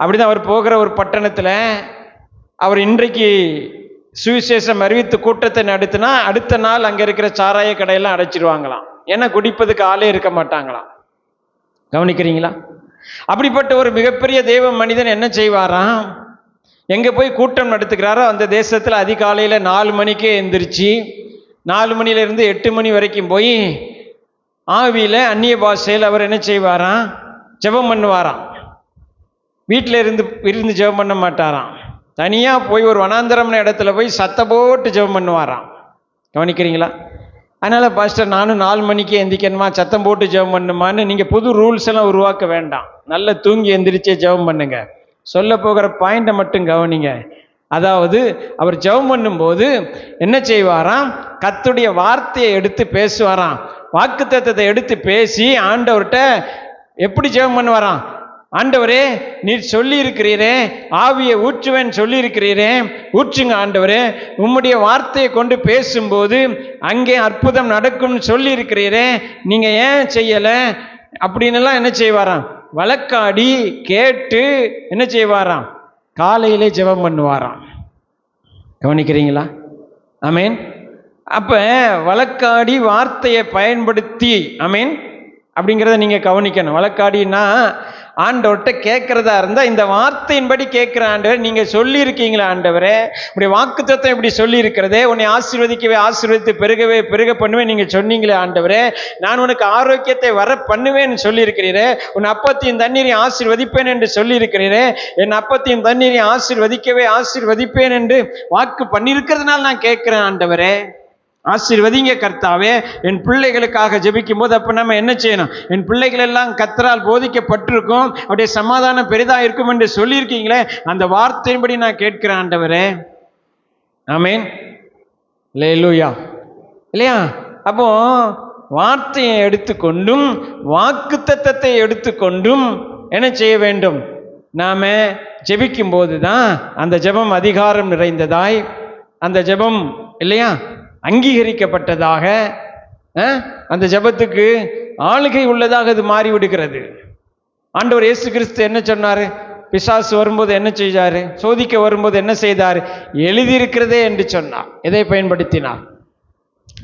S1: அப்படிதான் அவர் போகிற ஒரு பட்டணத்தில் அவர் இன்றைக்கு சுவிசேஷம் அறிவித்து கூட்டத்தை நடத்தினா அடுத்த நாள் அங்கே இருக்கிற சாராய கடையெல்லாம் அடைச்சிருவாங்களாம். ஏன்னா குடிப்பதுக்கு ஆளே இருக்க மாட்டாங்களாம். கவனிக்கிறீங்களா? அப்படிப்பட்ட ஒரு மிகப்பெரிய தெய்வ மனிதன் என்ன செய்வாராம்? எங்கே போய் கூட்டம் நடத்துகிறாரோ அந்த தேசத்தில் அதிகாலையில் 4 மணிக்கே எந்திரிச்சு 4 மணிலேருந்து 8 மணி வரைக்கும் போய் ஆவியில் அந்நிய பாஷையில் அவர் என்ன செய்வாராம்? ஜெபம் பண்ணுவாராம். வீட்டில் இருந்து ஜெபம் பண்ண மாட்டாராம். தனியாக போய் ஒரு வனாந்தரம்ன இடத்துல போய் சத்தம் போட்டு ஜெபம் பண்ணுவாராம். கவனிக்கிறீங்களா? அதனால் பாஸ்டர் நானும் 4 மணிக்கே எந்திரிக்கணுமா, சத்தம் போட்டு ஜெபம் பண்ணுமான்னு நீங்கள் புது ரூல்ஸ் எல்லாம் உருவாக்க வேண்டாம். நல்லா தூங்கி எந்திரிச்சே ஜெபம் பண்ணுங்க. சொல்ல போகிற பாயிண்டை மட்டும் கவனிங்க. அதாவது அவர் ஜெபம் பண்ணும்போது என்ன செய்வாராம்? கர்த்தருடைய வார்த்தையை எடுத்து பேசுவாராம். வாக்குத்தத்தத்தை எடுத்து பேசி ஆண்டவர்கிட்ட எப்படி ஜெபம் பண்ணுவாராம்? ஆண்டவரே, நீர் சொல்லி இருக்கிறீரே, ஆவியை ஊற்றுவேன் சொல்லி இருக்கிறீரே, ஊற்றுங்க ஆண்டவரே. உம்முடைய வார்த்தையை கொண்டு பேசும்போது அங்கே அற்புதம் நடக்கும்னு சொல்லி இருக்கிறீரே, நீங்க ஏன் செய்யல? அப்படின்னுலாம் என்ன செய்வாராம்? வழக்காடி கேட்டு என்ன செய்வாராம்? காலையிலே ஜெபம் பண்ணுவாராம். கவனிக்கிறீங்களா? ஆமேன். அப்ப வழக்காடி வார்த்தையை பயன்படுத்தி, ஆமேன், அப்படிங்கிறத நீங்க கவனிக்கணும். வழக்காடினா ஆண்டவர்கிட்ட கேட்கறதா இருந்தா இந்த வார்த்தையின்படி கேட்கிற ஆண்டவர், நீங்க சொல்லி இருக்கீங்களா ஆண்டவரே, இப்படி வாக்குத்தத்தம் இப்படி சொல்லி இருக்கிறதே, உன்னை ஆசீர்வதிக்கவே ஆசீர்வதித்து பெருகவே பெருக பண்ணுவேன் நீங்க சொன்னீங்களே ஆண்டவரே, நான் உனக்கு ஆரோக்கியத்தை வர பண்ணுவேன்னு சொல்லி இருக்கிறீரே, உன் அப்பத்தையும் தண்ணீரையும் ஆசீர்வதிப்பேன் என்று சொல்லி இருக்கிறீரே, என் அப்பத்தையும் தண்ணீரையும் ஆசீர்வதிக்கவே ஆசீர்வதிப்பேன் என்று வாக்கு பண்ணியிருக்கிறதுனால நான் கேட்கிறேன் ஆண்டவரே, ஆசீர்வதிங்க கர்த்தாவே. என் பிள்ளைகளுக்காக ஜெபிக்கும் போது அப்ப நம்ம என்ன செய்யணும்? என் பிள்ளைகள் எல்லாம் கர்த்தரால் போதிக்கப்பட்டிருக்கும், அப்படியே சமாதானம் பெரிதா இருக்கும் என்று சொல்லியிருக்கீங்களே, அந்த வார்த்தையின்படி நான் கேட்கிறேன் ஆண்டவரே. ஆமேன். அல்லேலூயா. இல்லையா? அப்போ வார்த்தையை எடுத்துக்கொண்டும் வாக்குத்தத்தத்தை எடுத்துக்கொண்டும் என்ன செய்ய வேண்டும்? நாம ஜெபிக்கும் போதுதான் அந்த ஜெபம் அதிகாரம் நிறைந்ததாய், அந்த ஜெபம் இல்லையா அங்கீகரிக்கப்பட்டதாக, அந்த ஜெபத்துக்கு ஆளுகை உள்ளதாக அது மாறிவிடுகிறது. ஆண்டவர் இயேசு கிறிஸ்து என்ன சொன்னாரு? பிசாசு வரும்போது என்ன செய்தாரு? சோதிக்க வரும்போது என்ன செய்தார்? எழுதியிருக்கிறதே என்று சொன்னார். எதை பயன்படுத்தினார்?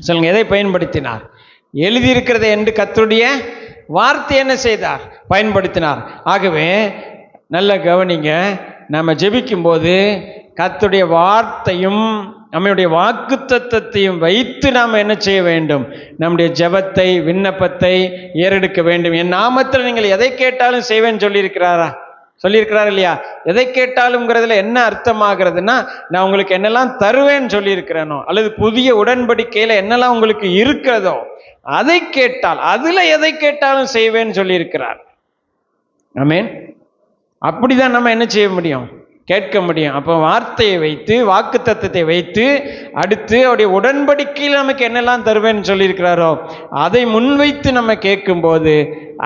S1: சொல்லுங்க, எதை பயன்படுத்தினார்? எழுதியிருக்கிறதே என்று கர்த்தருடைய வார்த்தை என்ன செய்தார்? பயன்படுத்தினார். ஆகவே நல்ல கவனிங்க, நம்ம ஜெபிக்கும் போது கர்த்தருடைய வார்த்தையும் நம்முடைய வாக்குத்தத்தத்தையும் வைத்து நாம் என்ன செய்ய வேண்டும்? நம்முடைய ஜெபத்தை, விண்ணப்பத்தை ஏறெடுக்க வேண்டும். என் நாமத்தில் நீங்கள் எதை கேட்டாலும் செய்வேன்னு சொல்லியிருக்கிறாரா? சொல்லியிருக்கிறார் இல்லையா? எதை கேட்டாலும்ங்கிறதுல என்ன அர்த்தமாகிறதுனா, நான் உங்களுக்கு என்னெல்லாம் தருவேன்னு சொல்லியிருக்கிறேனோ, அல்லது புதிய உடன்படிக்கையில் என்னெல்லாம் உங்களுக்கு இருக்கிறதோ அதை கேட்டால், அதுல எதை கேட்டாலும் செய்வேன்னு சொல்லியிருக்கிறார். ஆமேன். அப்படிதான் நம்ம என்ன செய்ய முடியும்? கேட்க முடியும். அப்போ வார்த்தையை வைத்து, வாக்குத்தத்தத்தை வைத்து, அடுத்து அவருடைய உடன்படிக்கையில் நமக்கு என்னெல்லாம் தருவேன்னு சொல்லியிருக்கிறாரோ அதை முன்வைத்து நம்ம கேட்கும்போது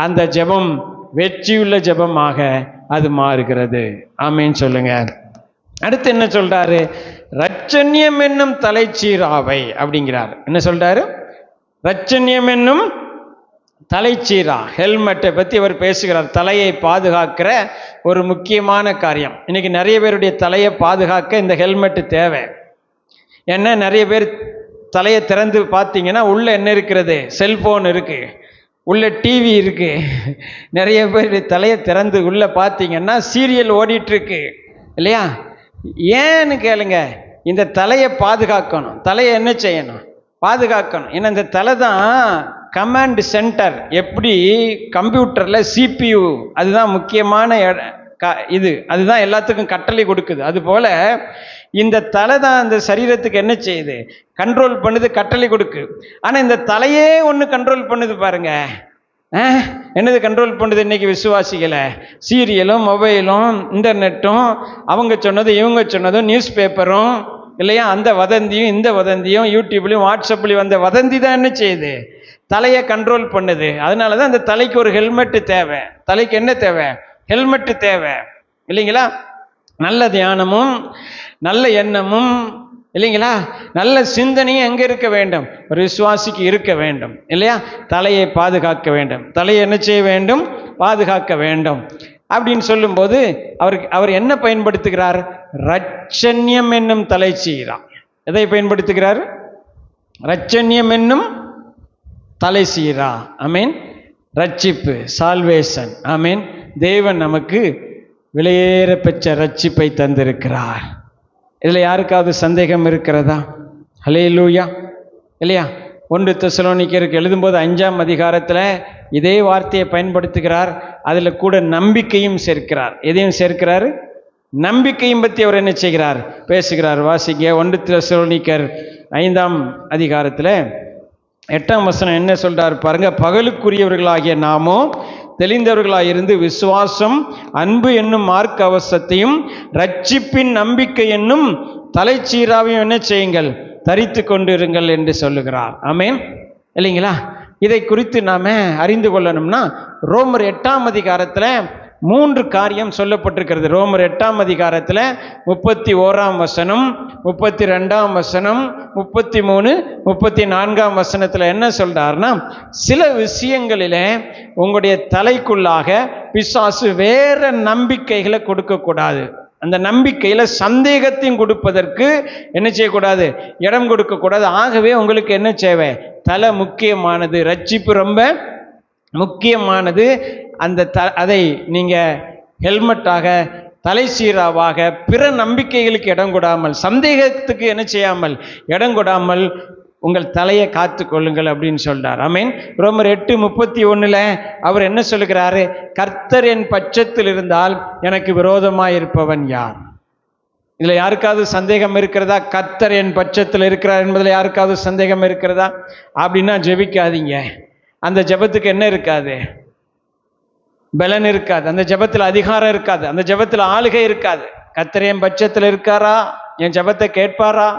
S1: அந்த ஜெபம் வெற்றியுள்ள ஜெபமாக அது மாறுகிறது. ஆமேன் சொல்லுங்க. அடுத்து என்ன சொல்றாரு? இரட்சண்யம் என்னும் தலைச்சீராவை அப்படிங்கிறார். என்ன சொல்றாரு? இரட்சண்யம் என்னும் தலைச்சீரா, ஹெல்மெட்டை பற்றி அவர் பேசுகிறார். தலையை பாதுகாக்கிற ஒரு முக்கியமான காரியம். இன்னைக்கு நிறைய பேருடைய தலையை பாதுகாக்க இந்த ஹெல்மெட் தேவை. ஏன்னா நிறைய பேர் தலையை திறந்து பார்த்தீங்கன்னா உள்ள என்ன இருக்கிறது? செல்போன் இருக்கு, உள்ள டிவி இருக்கு. நிறைய பேர் தலையை திறந்து உள்ள பார்த்தீங்கன்னா சீரியல் ஓடிட்டு இருக்கு இல்லையா? ஏன்னு கேளுங்க. இந்த தலையை பாதுகாக்கணும். தலையை என்ன செய்யணும்? பாதுகாக்கணும். ஏன்னா இந்த தலை தான் கமாண்ட் சென்டர். எப்படி கம்ப்யூட்டர்ல CPU அதுதான் முக்கியமான இது, அதுதான் எல்லாத்துக்கும் கட்டளை கொடுக்குது. அதுபோல இந்த தலை தான் அந்த சரீரத்துக்கு என்ன செய்யுது? கண்ட்ரோல் பண்ணுது, கட்டளை கொடுக்கு. ஆனா இந்த தலையே ஒன்று கண்ட்ரோல் பண்ணுது பாருங்க. என்னது கண்ட்ரோல் பண்ணுது இன்னைக்கு விசுவாசிகளை? சீரியலும், மொபைலும், இன்டர்நெட்டும், அவங்க சொன்னதும் இவங்க சொன்னதும், நியூஸ் பேப்பரும் இல்லையா, அந்த வதந்தியும் இந்த வதந்தியும், யூடியூப்லையும் வாட்ஸ்அப்லையும் வந்த வதந்தி தான் என்ன செய்யுது? தலையை கண்ட்ரோல் பண்ணுது. அதனால தான் அந்த தலைக்கு ஒரு ஹெல்மெட் தேவை. தலைக்கு என்ன தேவை? ஹெல்மெட் தேவை இல்லைங்களா? நல்ல தியானமும் நல்ல எண்ணமும் இல்லைங்களா, நல்ல சிந்தனையும் எங்கே இருக்க வேண்டும்? ஒரு விசுவாசிக்கு இருக்க வேண்டும் இல்லையா? தலையை பாதுகாக்க வேண்டும். தலையை என்ன செய்ய வேண்டும்? பாதுகாக்க வேண்டும். அப்படின்னு சொல்லும்போது அவர் என்ன பயன்படுத்துகிறார்? இரட்சண்யம் என்னும் தலைச்சீரா. எதை பயன்படுத்துகிறார்? இரட்சண்யம் என்னும் தலைச்சீரா. ஆமீன். ரட்சிப்பு, சால்வேஷன். ஆமீன். தேவன் நமக்கு விலையேற பெற்ற ரட்சிப்பை தந்திருக்கிறார். இதில் யாருக்காவது சந்தேகம் இருக்கிறதா? ஹல்லேலூயா இல்லையா? 1 தெசலோனிக்கருக்கு எழுதும்போது 5ஆம் அதிகாரத்தில் இதே வார்த்தையை பயன்படுத்துகிறார். அதில் கூட நம்பிக்கையும் சேர்க்கிறார். எதையும் சேர்க்கிறார்? நம்பிக்கையும் பற்றி அவர் என்ன செய்கிறார்? பேசுகிறார். வாசிங்க 1 தெசலோனிக்கர் 5ஆம் அதிகாரத்தில் 8ஆம் வசனம் என்ன சொல்றார் பாருங்க. பகலுக்குரியவர்களாகிய நாமோ தெளிந்தவர்களாயிருந்து விசுவாசம், அன்பு என்னும் மார்க்க அவசத்தையும் ரட்சிப்பின் நம்பிக்கை என்னும் தலைச்சீராவையும் என்ன செய்யுங்கள், தரித்து கொண்டிருங்கள் என்று சொல்லுகிறார். ஆமேன் இல்லைங்களா? இதை குறித்து நாம அறிந்து கொள்ளணும்னா ரோமர் 8ஆம் அதிகாரத்தில் 3 காரியம் சொல்லப்பட்டிருக்கிறது. ரோமர் 8ஆம் அதிகாரத்தில் 31ஆம் வசனம், 32ஆம் வசனம், 33, 34ஆம் வசனத்தில் என்ன சொல்றாருன்னா, சில விஷயங்களிலே உங்களுடைய தலைக்குள்ளாக பிசாசு வேற நம்பிக்கைகளை கொடுக்கக்கூடாது. அந்த நம்பிக்கையில் சந்தேகத்தையும் கொடுப்பதற்கு என்ன செய்யக்கூடாது, இடம் கொடுக்கக்கூடாது. ஆகவே உங்களுக்கு என்ன தேவை, தலை முக்கியமானது, ரட்சிப்பு ரொம்ப முக்கியமானது. அதை நீங்கள் ஹெல்மெட்டாக, தலை சீராவாக, பிற நம்பிக்கைகளுக்கு இடம் கொடாமல், சந்தேகத்துக்கு என்ன செய்யாமல் இடம் கொடாமல் உங்கள் தலையை காத்து கொள்ளுங்கள் அப்படின்னு சொல்றார். ஆமேன். ரோமர் 8:31 அவர் என்ன சொல்லுகிறாரு, கர்த்தர் என் பட்சத்தில் இருந்தால் எனக்கு விரோதமாய் இருப்பவன் யார்? இதுல யாருக்காவது சந்தேகம் இருக்கிறதா? கர்த்தர் என் பட்சத்தில் இருக்கிறார் என்பதில் யாருக்காவது சந்தேகம் இருக்கிறதா? அப்படின்னா ஜெபிக்காதீங்க. அந்த ஜெபத்துக்கு என்ன இருக்காது, பலன் இருக்காது. அந்த ஜெபத்தில் அதிகாரம் இருக்காது. அந்த ஜெபத்தில் ஆளுகை இருக்காது. கர்த்தர் என் பட்சத்தில் இருக்காரா, என் ஜெபத்தை கேட்பாரா?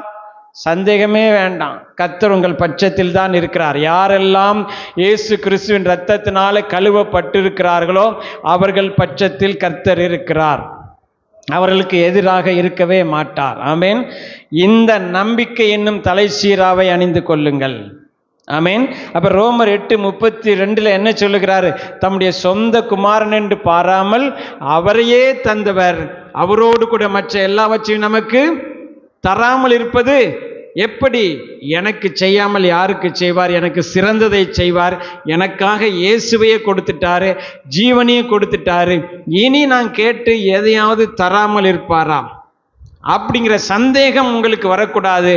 S1: சந்தேகமே வேண்டாம், கர்த்தர் உங்கள் பட்சத்தில் தான் இருக்கிறார். யாரெல்லாம் இயேசு கிறிஸ்துவின் இரத்தத்தினால கழுவப்பட்டிருக்கிறார்களோ அவர்கள் பட்சத்தில் கர்த்தர் இருக்கிறார். அவர்களுக்கு எதிராக இருக்கவே மாட்டார். ஆமேன். இந்த நம்பிக்கை என்னும் தலை சீராவை அணிந்து கொள்ளுங்கள். ஆமேன். அப்ப ரோமர் 8:32 என்ன சொல்லுகிறாரு, தம்முடைய சொந்த குமாரன் என்று பாராமல் அவரையே தந்தவர், அவரோடு கூட மற்ற எல்லாவற்றையும் நமக்கு தராமல் இருப்பது எப்படி? எனக்கு செய்யாமல் யாருக்கு செய்வார்? எனக்கு சிறந்ததை செய்வார். எனக்காக இயேசுவையே கொடுத்துட்டாரு, ஜீவனையே கொடுத்துட்டாரு. இனி நான் கேட்டு எதையாவது தராமல் இருப்பாராம் அப்படிங்கிற சந்தேகம் உங்களுக்கு வரக்கூடாது.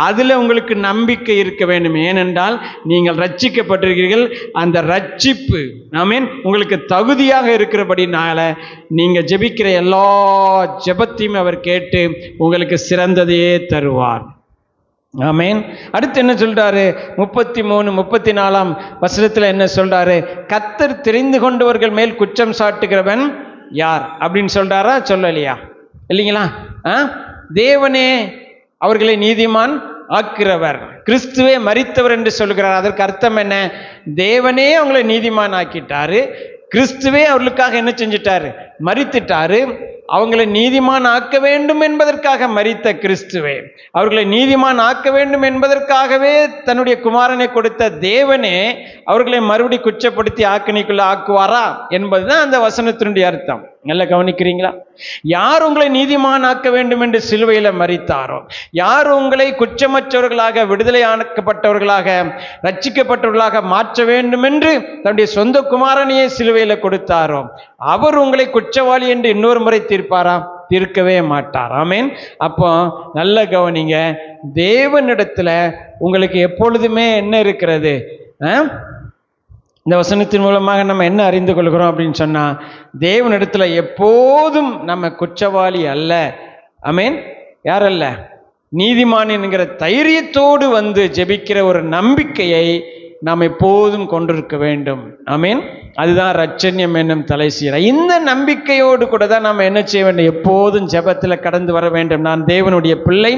S1: அதில் உங்களுக்கு நம்பிக்கை இருக்க வேண்டும். ஏனென்றால் நீங்கள் ரட்சிக்கப்பட்டிருக்கிறீர்கள். அந்த ரட்சிப்பு ஆமேன் உங்களுக்கு தகுதியாக இருக்கிறபடினால நீங்கள் ஜெபிக்கிற எல்லா ஜெபத்தையும் அவர் கேட்டு உங்களுக்கு சிறந்ததையே தருவார். ஆமேன். அடுத்து என்ன சொல்றாரு, 33, 34ஆம் வசனத்தில் என்ன சொல்றாரு, கர்த்தர் தெரிந்து கொண்டவர்கள் மேல் குற்றம் சாட்டுகிறவன் யார் அப்படின்னு சொல்றாரா, சொல்லலையா? இல்லைங்களா? தேவனே அவர்களை நீதிமான் ஆக்கிறவர், கிறிஸ்துவே மரித்தவர் என்று சொல்கிறார். அதற்கு அர்த்தம் என்ன? தேவனே அவங்களை நீதிமான் ஆக்கிட்டாரு, கிறிஸ்துவே அவர்களுக்காக என்ன செஞ்சிட்டாரு, மரித்துட்டாரு. அவங்களை நீதிமான் ஆக்க வேண்டும் என்பதற்காக மரித்த கிறிஸ்துவே, அவர்களை நீதிமான் ஆக்க வேண்டும் என்பதற்காகவே தன்னுடைய குமாரனை கொடுத்த தேவனே அவர்களை மறுபடி குற்றப்படுத்தி ஆக்கினைக்குள்ள ஆக்குவாரா என்பதுதான் அந்த வசனத்தினுடைய அர்த்தம். நல்லா கவனிக்கிறீங்களா? யார் உங்களை நீதிமான் ஆக்க வேண்டும் என்று சிலுவையில மரித்தாரோ, யார் உங்களை குற்றமற்றவர்களாக, விடுதலையாக்கப்பட்டவர்களாக, ரட்சிக்கப்பட்டவர்களாக மாற்ற வேண்டும் என்று தன்னுடைய சொந்த குமாரனையே சிலுவையில கொடுத்தாரோ, அவர் உங்களை குற்றவாளி என்று இன்னொரு முறை தீர்ப்பாரா? தீர்க்கவே மாட்டார். ஆமேன். அப்போ நல்ல கவனிங்க, தேவனிடத்துல உங்களுக்கு எப்பொழுதுமே என்ன இருக்கிறது? இந்த வசனத்தின் மூலமாக நம்ம என்ன அறிந்து கொள்கிறோம் அப்படின்னு சொன்னா, தேவனிடத்துல எப்போதும் நம்ம குற்றவாளி அல்ல. ஆமேன். யாரல்ல, நீதிமான் என்கிற தைரியத்தோடு வந்து ஜெபிக்கிற ஒரு நம்பிக்கையை நாம் எப்போதும் கொண்டிருக்க வேண்டும். ஆமேன். அதுதான் ரட்சண்யம் என்னும் தலை சீரா. இந்த நம்பிக்கையோடு கூட தான் நாம் என்ன செய்ய வேண்டும், எப்போதும் ஜெபத்தில் கடந்து வர வேண்டும். நான் தேவனுடைய பிள்ளை,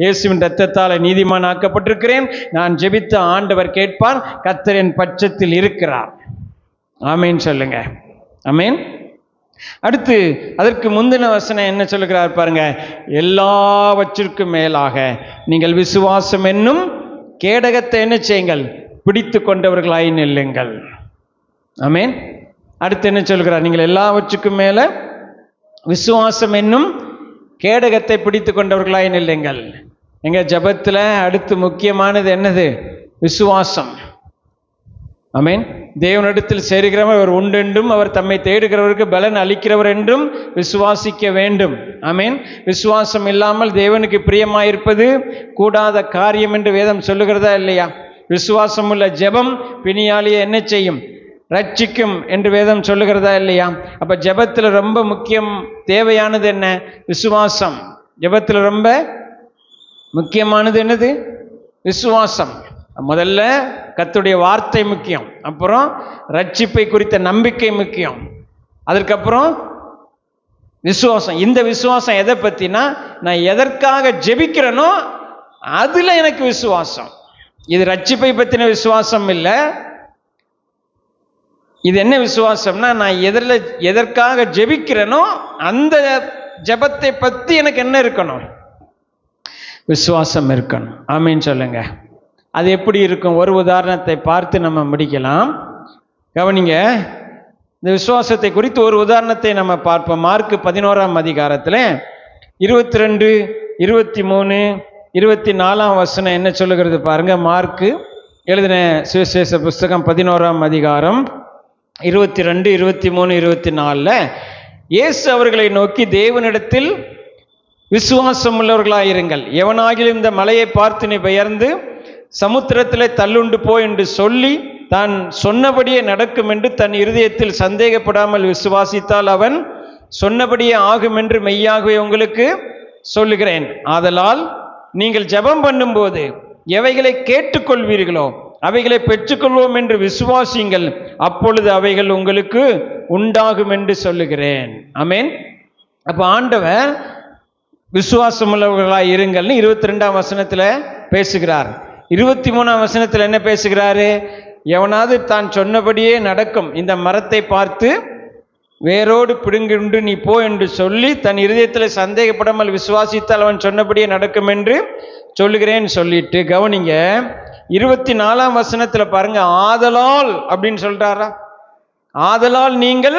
S1: இயேசுவின் இரத்தத்தால் நீதிமான் ஆக்கப்பட்டிருக்கிறேன். நான் ஜெபித்த ஆண்டவர் கேட்பார், கர்த்தர் என் பட்சத்தில் இருக்கிறார். ஆமேன் சொல்லுங்க. ஆமேன். அடுத்து அதற்கு முந்தின வசனம் என்ன சொல்லுகிறார் பாருங்க, எல்லாவற்றிற்கும் மேலாக நீங்கள் விசுவாசம் என்னும் கேடகத்தை என்ன செய்யுங்கள், பிடித்து கொண்டவர்களாய் நில்லுங்கள். ஆமேன். அடுத்து என்ன சொல்கிறார், நீங்கள் எல்லாவற்றுக்கும் மேல விசுவாசம் என்னும் கேடகத்தை பிடித்து கொண்டவர்களாய் நில்லுங்கள். எங்க ஜெபத்தில் அடுத்து முக்கியமானது என்னது? விசுவாசம். ஆமேன். தேவனிடத்தில் சேருகிறவர் அவர் உண்டென்றும் அவர் தம்மை தேடுகிறவருக்கு பலன் அளிக்கிறவர் என்றும் விசுவாசிக்க வேண்டும். ஆமேன். விசுவாசம் இல்லாமல் தேவனுக்கு பிரியமாயிருப்பது கூடாத காரியம் என்று வேதம் சொல்லுகிறதா இல்லையா? விசுவாசம் உள்ள ஜெபம் பிணியாளியை என்ன செய்யும், ரட்சிக்கும் என்று வேதம் சொல்லுகிறதா இல்லையா? அப்ப ஜெபத்தில் ரொம்ப முக்கியம், தேவையானது என்ன? விசுவாசம். ஜெபத்தில் ரொம்ப முக்கியமானது என்னது? விசுவாசம். முதல்ல கர்த்தருடைய வார்த்தை முக்கியம், அப்புறம் ரட்சிப்பை குறித்த நம்பிக்கை முக்கியம், அதற்கப்புறம் விசுவாசம். இந்த விசுவாசம் எதை பத்தினா, நான் எதற்காக ஜெபிக்கிறேனோ அதுல எனக்கு விசுவாசம். இது ரட்சிப்பை பத்தின விசுவாசம் இல்லை. இது என்ன விசுவாசம்னா, நான் எதற்காக ஜெபிக்கிறேனோ அந்த ஜெபத்தை பத்தி எனக்கு என்ன இருக்கணும், விசுவாசம் இருக்கணும். ஆமீன் சொல்லுங்க. அது எப்படி இருக்கும்? ஒரு உதாரணத்தை பார்த்து நம்ம முடிக்கலாம். கவனிங்க, இந்த விசுவாசத்தை குறித்து ஒரு உதாரணத்தை நம்ம பார்ப்போம். மார்க் 11ஆம் அதிகாரத்தில் 22, 23, 24 வசனம் என்ன சொல்லுகிறது பாருங்க. மார்க் எழுதின சுவிசேஷ புஸ்தகம் 11ஆம் அதிகாரம் 22, 23, 24 இயேசு அவர்களை நோக்கி, தேவனிடத்தில் விசுவாசம் உள்ளவர்களாயிருங்கள். எவனாகிலும் இந்த மலையை பார்த்து நீ பெயர்ந்து சமுத்திரத்திலே தள்ளுண்டு போ என்று சொல்லி தான் சொன்னபடியே நடக்கும் என்று தன் இருதயத்தில் சந்தேகப்படாமல் விசுவாசித்தால் அவன் சொன்னபடியே ஆகும் என்று மெய்யாகவே உங்களுக்கு சொல்லுகிறேன். ஆதலால் நீங்கள் ஜெபம் பண்ணும்போது எவைகளை கேட்டுக்கொள்வீர்களோ அவைகளை பெற்றுக்கொள்வோம் என்று விசுவாசியுங்கள், அப்பொழுது அவைகள் உங்களுக்கு உண்டாகும் என்று சொல்லுகிறேன். ஆமென். அப்ப ஆண்டவர் விசுவாசம் உள்ளவர்களாய் இருங்கள்னு 22ஆம் வசனத்துல பேசுகிறார். 23ஆம் வசனத்துல என்ன பேசுகிறாரு? எவனாவது தான் சொன்னபடியே நடக்கும் இந்த மரத்தை பார்த்து வேரோடு பிடுங்குண்டு நீ போ என்று சொல்லி தன் இருதயத்தில் சந்தேகப்படாமல் விசுவாசித்தால் அவன் சொன்னபடியே நடக்கும் என்று சொல்லுகிறேன் சொல்லிட்டு, கவனிங்க 24ஆம் வசனத்துல பாருங்க, ஆதலால் அப்படின்னு சொல்றாரா? ஆதலால் நீங்கள்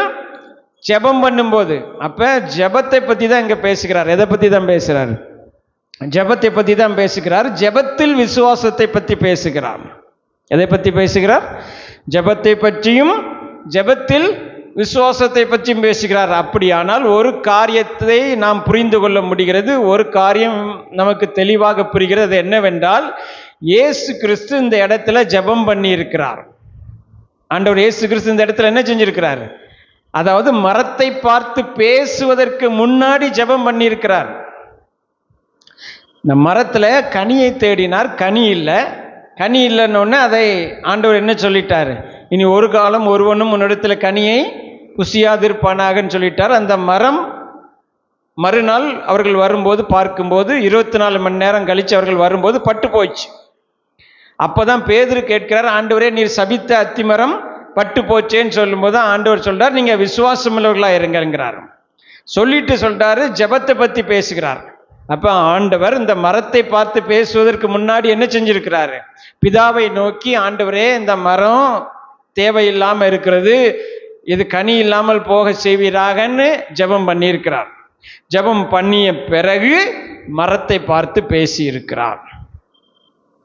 S1: ஜெபம் பண்ணும்போது, அப்ப ஜெபத்தை பத்தி தான் இங்க பேசுகிறார். எதை பத்தி தான் பேசுறார்? ஜெபத்தை பத்தி தான் பேசுகிறார். ஜெபத்தில் விசுவாசத்தை பத்தி பேசுகிறார். எதை பத்தி பேசுகிறார்? ஜெபத்தை பற்றியும் ஜெபத்தில் விசுவாசத்தை பற்றியும் பேசுகிறார். அப்படியானால் ஒரு காரியத்தை நாம் புரிந்து கொள்ள முடிகிறது. ஒரு காரியம் நமக்கு தெளிவாக புரிகிறது. என்னவென்றால், இயேசு கிறிஸ்து இந்த இடத்துல ஜெபம் பண்ணி இருக்கிறார். ஆண்டவர் இயேசு கிறிஸ்து இந்த இடத்துல என்ன செஞ்சிருக்கிறார்? அதாவது மரத்தை பார்த்து பேசுவதற்கு முன்னாடி ஜெபம் பண்ணி இருக்கிறார். இந்த மரத்துல கனியை தேடினார், கனி இல்லை. கனி இல்லைன்னு அதை ஆண்டவர் என்ன சொல்லிட்டார்? இனி ஒரு காலம் ஒருவனும் உன்னிடத்துல கனியை புசியாதிருப்பானாகன்னு சொல்லிட்டார். அந்த மரம் மறுநாள் அவர்கள் வரும்போது பார்க்கும்போது 24 மணி நேரம் கழிச்சு அவர்கள் வரும்போது பட்டு போச்சு. அப்போதான் பேதுரு கேட்கிறார், ஆண்டவரே நீர் சபித்த அத்திமரம் பட்டு போச்சேன்னு சொல்லும்போது ஆண்டவர் சொல்றார், நீங்க விசுவாசம் உள்ளவர்களா இருங்கிறார். சொல்லிட்டு சொல்றாரு, ஜெபத்தை பத்தி பேசுகிறார். அப்ப ஆண்டவர் இந்த மரத்தை பார்த்து பேசுவதற்கு முன்னாடி என்ன செஞ்சிருக்கிறாரு? பிதாவை நோக்கி, ஆண்டவரே இந்த மரம் தேவையில்லாம இருக்கிறது, இது கனி இல்லாமல் போக செய்வீராகன்னு ஜெபம் பண்ணியிருக்கிறார். ஜெபம் பண்ணிய பிறகு மரத்தை பார்த்து பேசி இருக்கிறார்.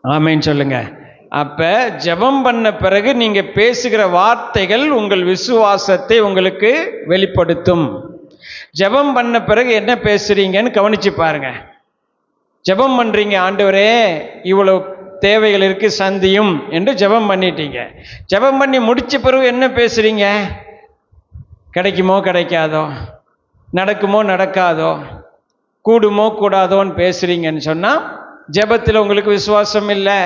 S1: ஆமென் சொல்லுங்க. அப்ப ஜெபம் பண்ண பிறகு நீங்க பேசுகிற வார்த்தைகள் உங்கள் விசுவாசத்தை உங்களுக்கு வெளிப்படுத்தும். ஜெபம் பண்ண பிறகு என்ன பேசுறீங்கன்னு கவனிச்சு பாருங்க. ஜெபம் பண்றீங்க, ஆண்டவரே இவ்வளவு தேவைகள் இருக்கு சந்தியும் என்று ஜெபம் பண்ணிட்டீங்க. ஜெபம் பண்ணி முடிச்ச பிறகு என்ன பேசுறீங்க? கிடைக்குமோ கிடைக்காதோ, நடக்குமோ நடக்காதோ, கூடுமோ கூடாதோன்னு பேசுறீங்கன்னு சொன்னா ஜெபத்தில் உங்களுக்கு விசுவாசம் இல்லை.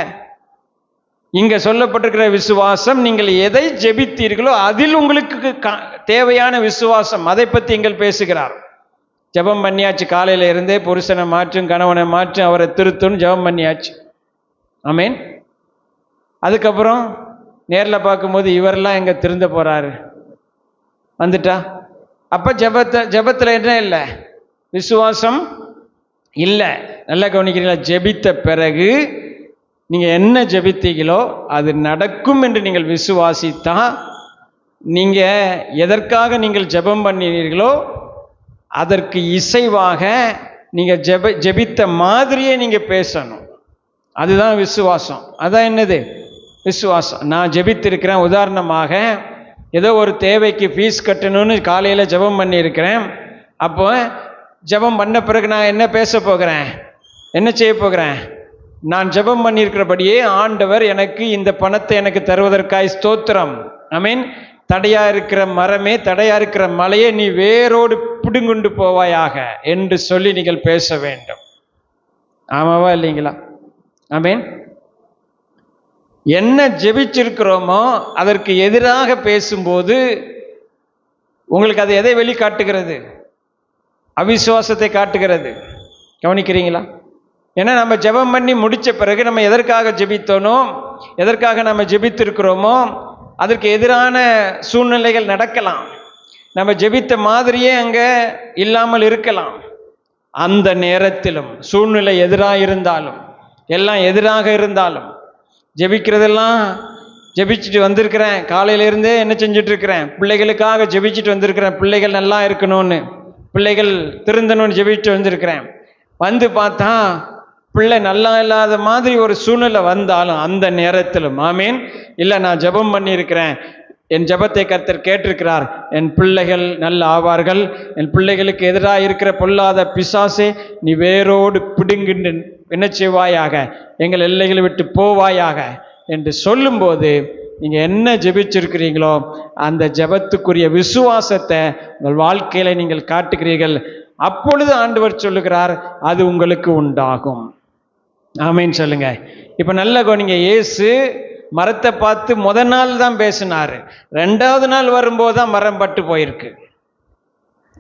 S1: இங்க சொல்லப்பட்டிருக்கிற விசுவாசம், நீங்கள் எதை ஜெபித்தீர்களோ அதில் உங்களுக்கு தேவையான விசுவாசம், அதை பத்தி எங்கள் பேசுகிறார். ஜெபம் பண்ணியாச்சு, காலையில இருந்தே புருஷனை மாற்றும் கணவனை மாற்றும் அவரை திருத்துன்னு ஜெபம் பண்ணியாச்சு. ஆமீன். அதுக்கப்புறம் நேரில் பார்க்கும்போது இவரெல்லாம் எங்க திருந்த போறாரு வந்துட்டா, அப்ப ஜெபத்துல என்ன இல்லை? விசுவாசம் இல்லை. நல்லா கவனிக்கிறீங்களா? ஜெபித்த பிறகு நீங்க என்ன ஜெபித்தீங்களோ அது நடக்கும் என்று நீங்கள் விசுவாசித்தா, நீங்க எதற்காக நீங்கள் ஜெபம் பண்ணினீர்களோ அதற்கு இசைவாக நீங்க ஜெபித்த மாதிரியே நீங்க பேசணும். அதுதான் விசுவாசம். அதான் என்னது விசுவாசம். நான் ஜெபித்திருக்கிறேன், உதாரணமாக ஏதோ ஒரு தேவைக்கு ஃபீஸ் கட்டணும்னு காலையில ஜெபம் பண்ணி இருக்கிறேன். அப்போ ஜெபம் பண்ண பிறகு நான் என்ன பேச போகிறேன்? என்ன செய்ய போகிறேன்? நான் ஜெபம் பண்ணியிருக்கிறபடியே ஆண்டவர் எனக்கு இந்த பணத்தை எனக்கு தருவதற்காய் ஸ்தோத்திரம். ஆமீன். தடையா இருக்கிற மரமே, தடையா இருக்கிற மலையே, நீ வேரோடு பிடுங்குண்டு போவாயாக என்று சொல்லி நீங்கள் பேச வேண்டும். ஆமாவா இல்லைங்களா? ஆமீன். என்ன ஜெபிச்சிருக்கிறோமோ அதற்கு எதிராக பேசும்போது உங்களுக்கு அது எதை வெளிக்காட்டுகிறது? அவிசுவாசத்தை காட்டுகிறது. கவனிக்கிறீங்களா? ஏன்னா நம்ம ஜெபம் பண்ணி முடிச்ச பிறகு நம்ம எதற்காக ஜெபித்தோனோ, எதற்காக நம்ம ஜெபித்திருக்கிறோமோ அதற்கு எதிரான சூழ்நிலைகள் நடக்கலாம். நம்ம ஜெபித்த மாதிரியே அங்கே இல்லாமல் இருக்கலாம். அந்த நேரத்திலும் சூழ்நிலை எதிராக இருந்தாலும், எல்லாம் எதிராக இருந்தாலும், ஜெபிக்கிறதெல்லாம் ஜெபிச்சுட்டு வந்திருக்கிறேன், காலையிலேருந்தே என்ன செஞ்சுட்டு இருக்கிறேன், பிள்ளைகளுக்காக ஜெபிச்சுட்டு வந்திருக்கிறேன், பிள்ளைகள் நல்லா இருக்கணும்னு, பிள்ளைகள் திருந்தணும்னு ஜெபிச்சுட்டு வந்திருக்கிறேன். வந்து பார்த்தா பிள்ளை நல்லா இல்லாத மாதிரி ஒரு சூழ்நிலை வந்தாலும் அந்த நேரத்திலும் ஆமீன், இல்லை நான் ஜெபம் பண்ணியிருக்கிறேன், என் ஜெபத்தை கர்த்தர் கேட்டிருக்கிறார், என் பிள்ளைகள் நல்ல ஆவார்கள், என் பிள்ளைகளுக்கு எதிராக இருக்கிற பொல்லாத பிசாசே நீ வேரோடு பிடுங்கின்று என்ன செய்வாயாக, எங்கள் எல்லைகளை விட்டு போவாயாக என்று சொல்லும்போது நீங்கள் என்ன ஜெபிச்சிருக்கிறீங்களோ அந்த ஜெபத்துக்குரிய விசுவாசத்தை உங்கள் வாழ்க்கையில் நீங்கள் காட்டுகிறீர்கள். அப்பொழுது ஆண்டவர் சொல்லுகிறார், அது உங்களுக்கு உண்டாகும். ஆமீன் சொல்லுங்க. இப்போ நல்ல கவனிங்க, இயேசு மரத்தை பார்த்து முதல் நாள் தான் பேசினார், ரெண்டாவது நாள் வரும்போது தான் மரம் பட்டு போயிருக்கு.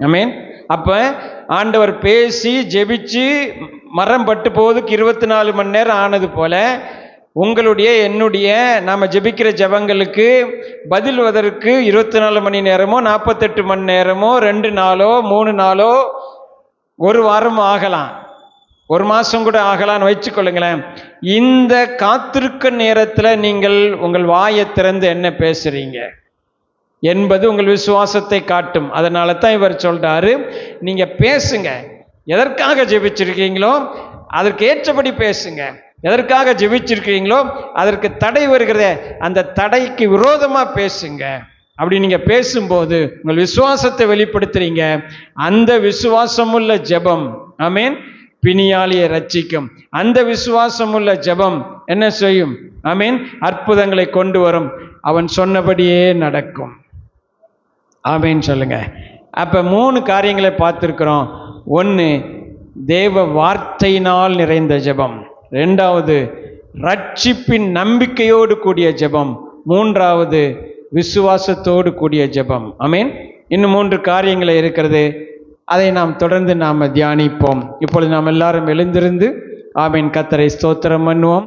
S1: ஆமீன். அப்போ ஆண்டவர் பேசி ஜெபிச்சு மரம் பட்டு போவதுக்கு 24 மணி நேரம் ஆனது போல உங்களுடைய என்னுடைய நாம் ஜெபிக்கிற ஜெபங்களுக்கு பதில் வதற்கு 24 மணி நேரமோ 48 மணி நேரமோ 2 நாளோ 3 நாளோ 1 வாரமோ ஆகலாம், 1 மாதம் கூட ஆகலான்னு வச்சுக்கொள்ளுங்களேன். இந்த காத்திருக்க நேரத்தில் நீங்கள் உங்கள் வாயை திறந்து என்ன பேசுறீங்க என்பது உங்கள் விசுவாசத்தை காட்டும். அதனால தான் இவர் சொல்றாரு, நீங்க பேசுங்க, எதற்காக ஜெபிச்சிருக்கீங்களோ அதற்கு ஏற்றபடி பேசுங்க, எதற்காக ஜெபிச்சிருக்கீங்களோ அதற்கு தடை வருகிறத அந்த தடைக்கு விரோதமா பேசுங்க. அப்படி நீங்க பேசும்போது உங்கள் விசுவாசத்தை வெளிப்படுத்துறீங்க. அந்த விசுவாசமுள்ள ஜெபம் ஆமீன் பிணியாளியை ரட்சிக்கும். அந்த விசுவாசமுள்ள ஜெபம் என்ன செய்யும்? ஆமீன் அற்புதங்களை கொண்டு வரும். அவன் சொன்னபடியே நடக்கும். ஆமீன் சொல்லுங்க. அப்ப 3 காரியங்களை பார்த்திருக்கிறோம். 1 தேவ வார்த்தையினால் நிறைந்த ஜெபம், 2வது ரட்சிப்பின் நம்பிக்கையோடு கூடிய ஜெபம், 3வது விசுவாசத்தோடு கூடிய ஜெபம். ஆமீன். இன்னும் 3 காரியங்கள் இருக்கிறது, அதை நாம் தொடர்ந்து நாம் தியானிப்போம். இப்பொழுது நாம் எல்லாரும் எழுந்திருந்து ஆமீன் கர்த்தரை ஸ்தோத்திரம் பண்ணுவோம்.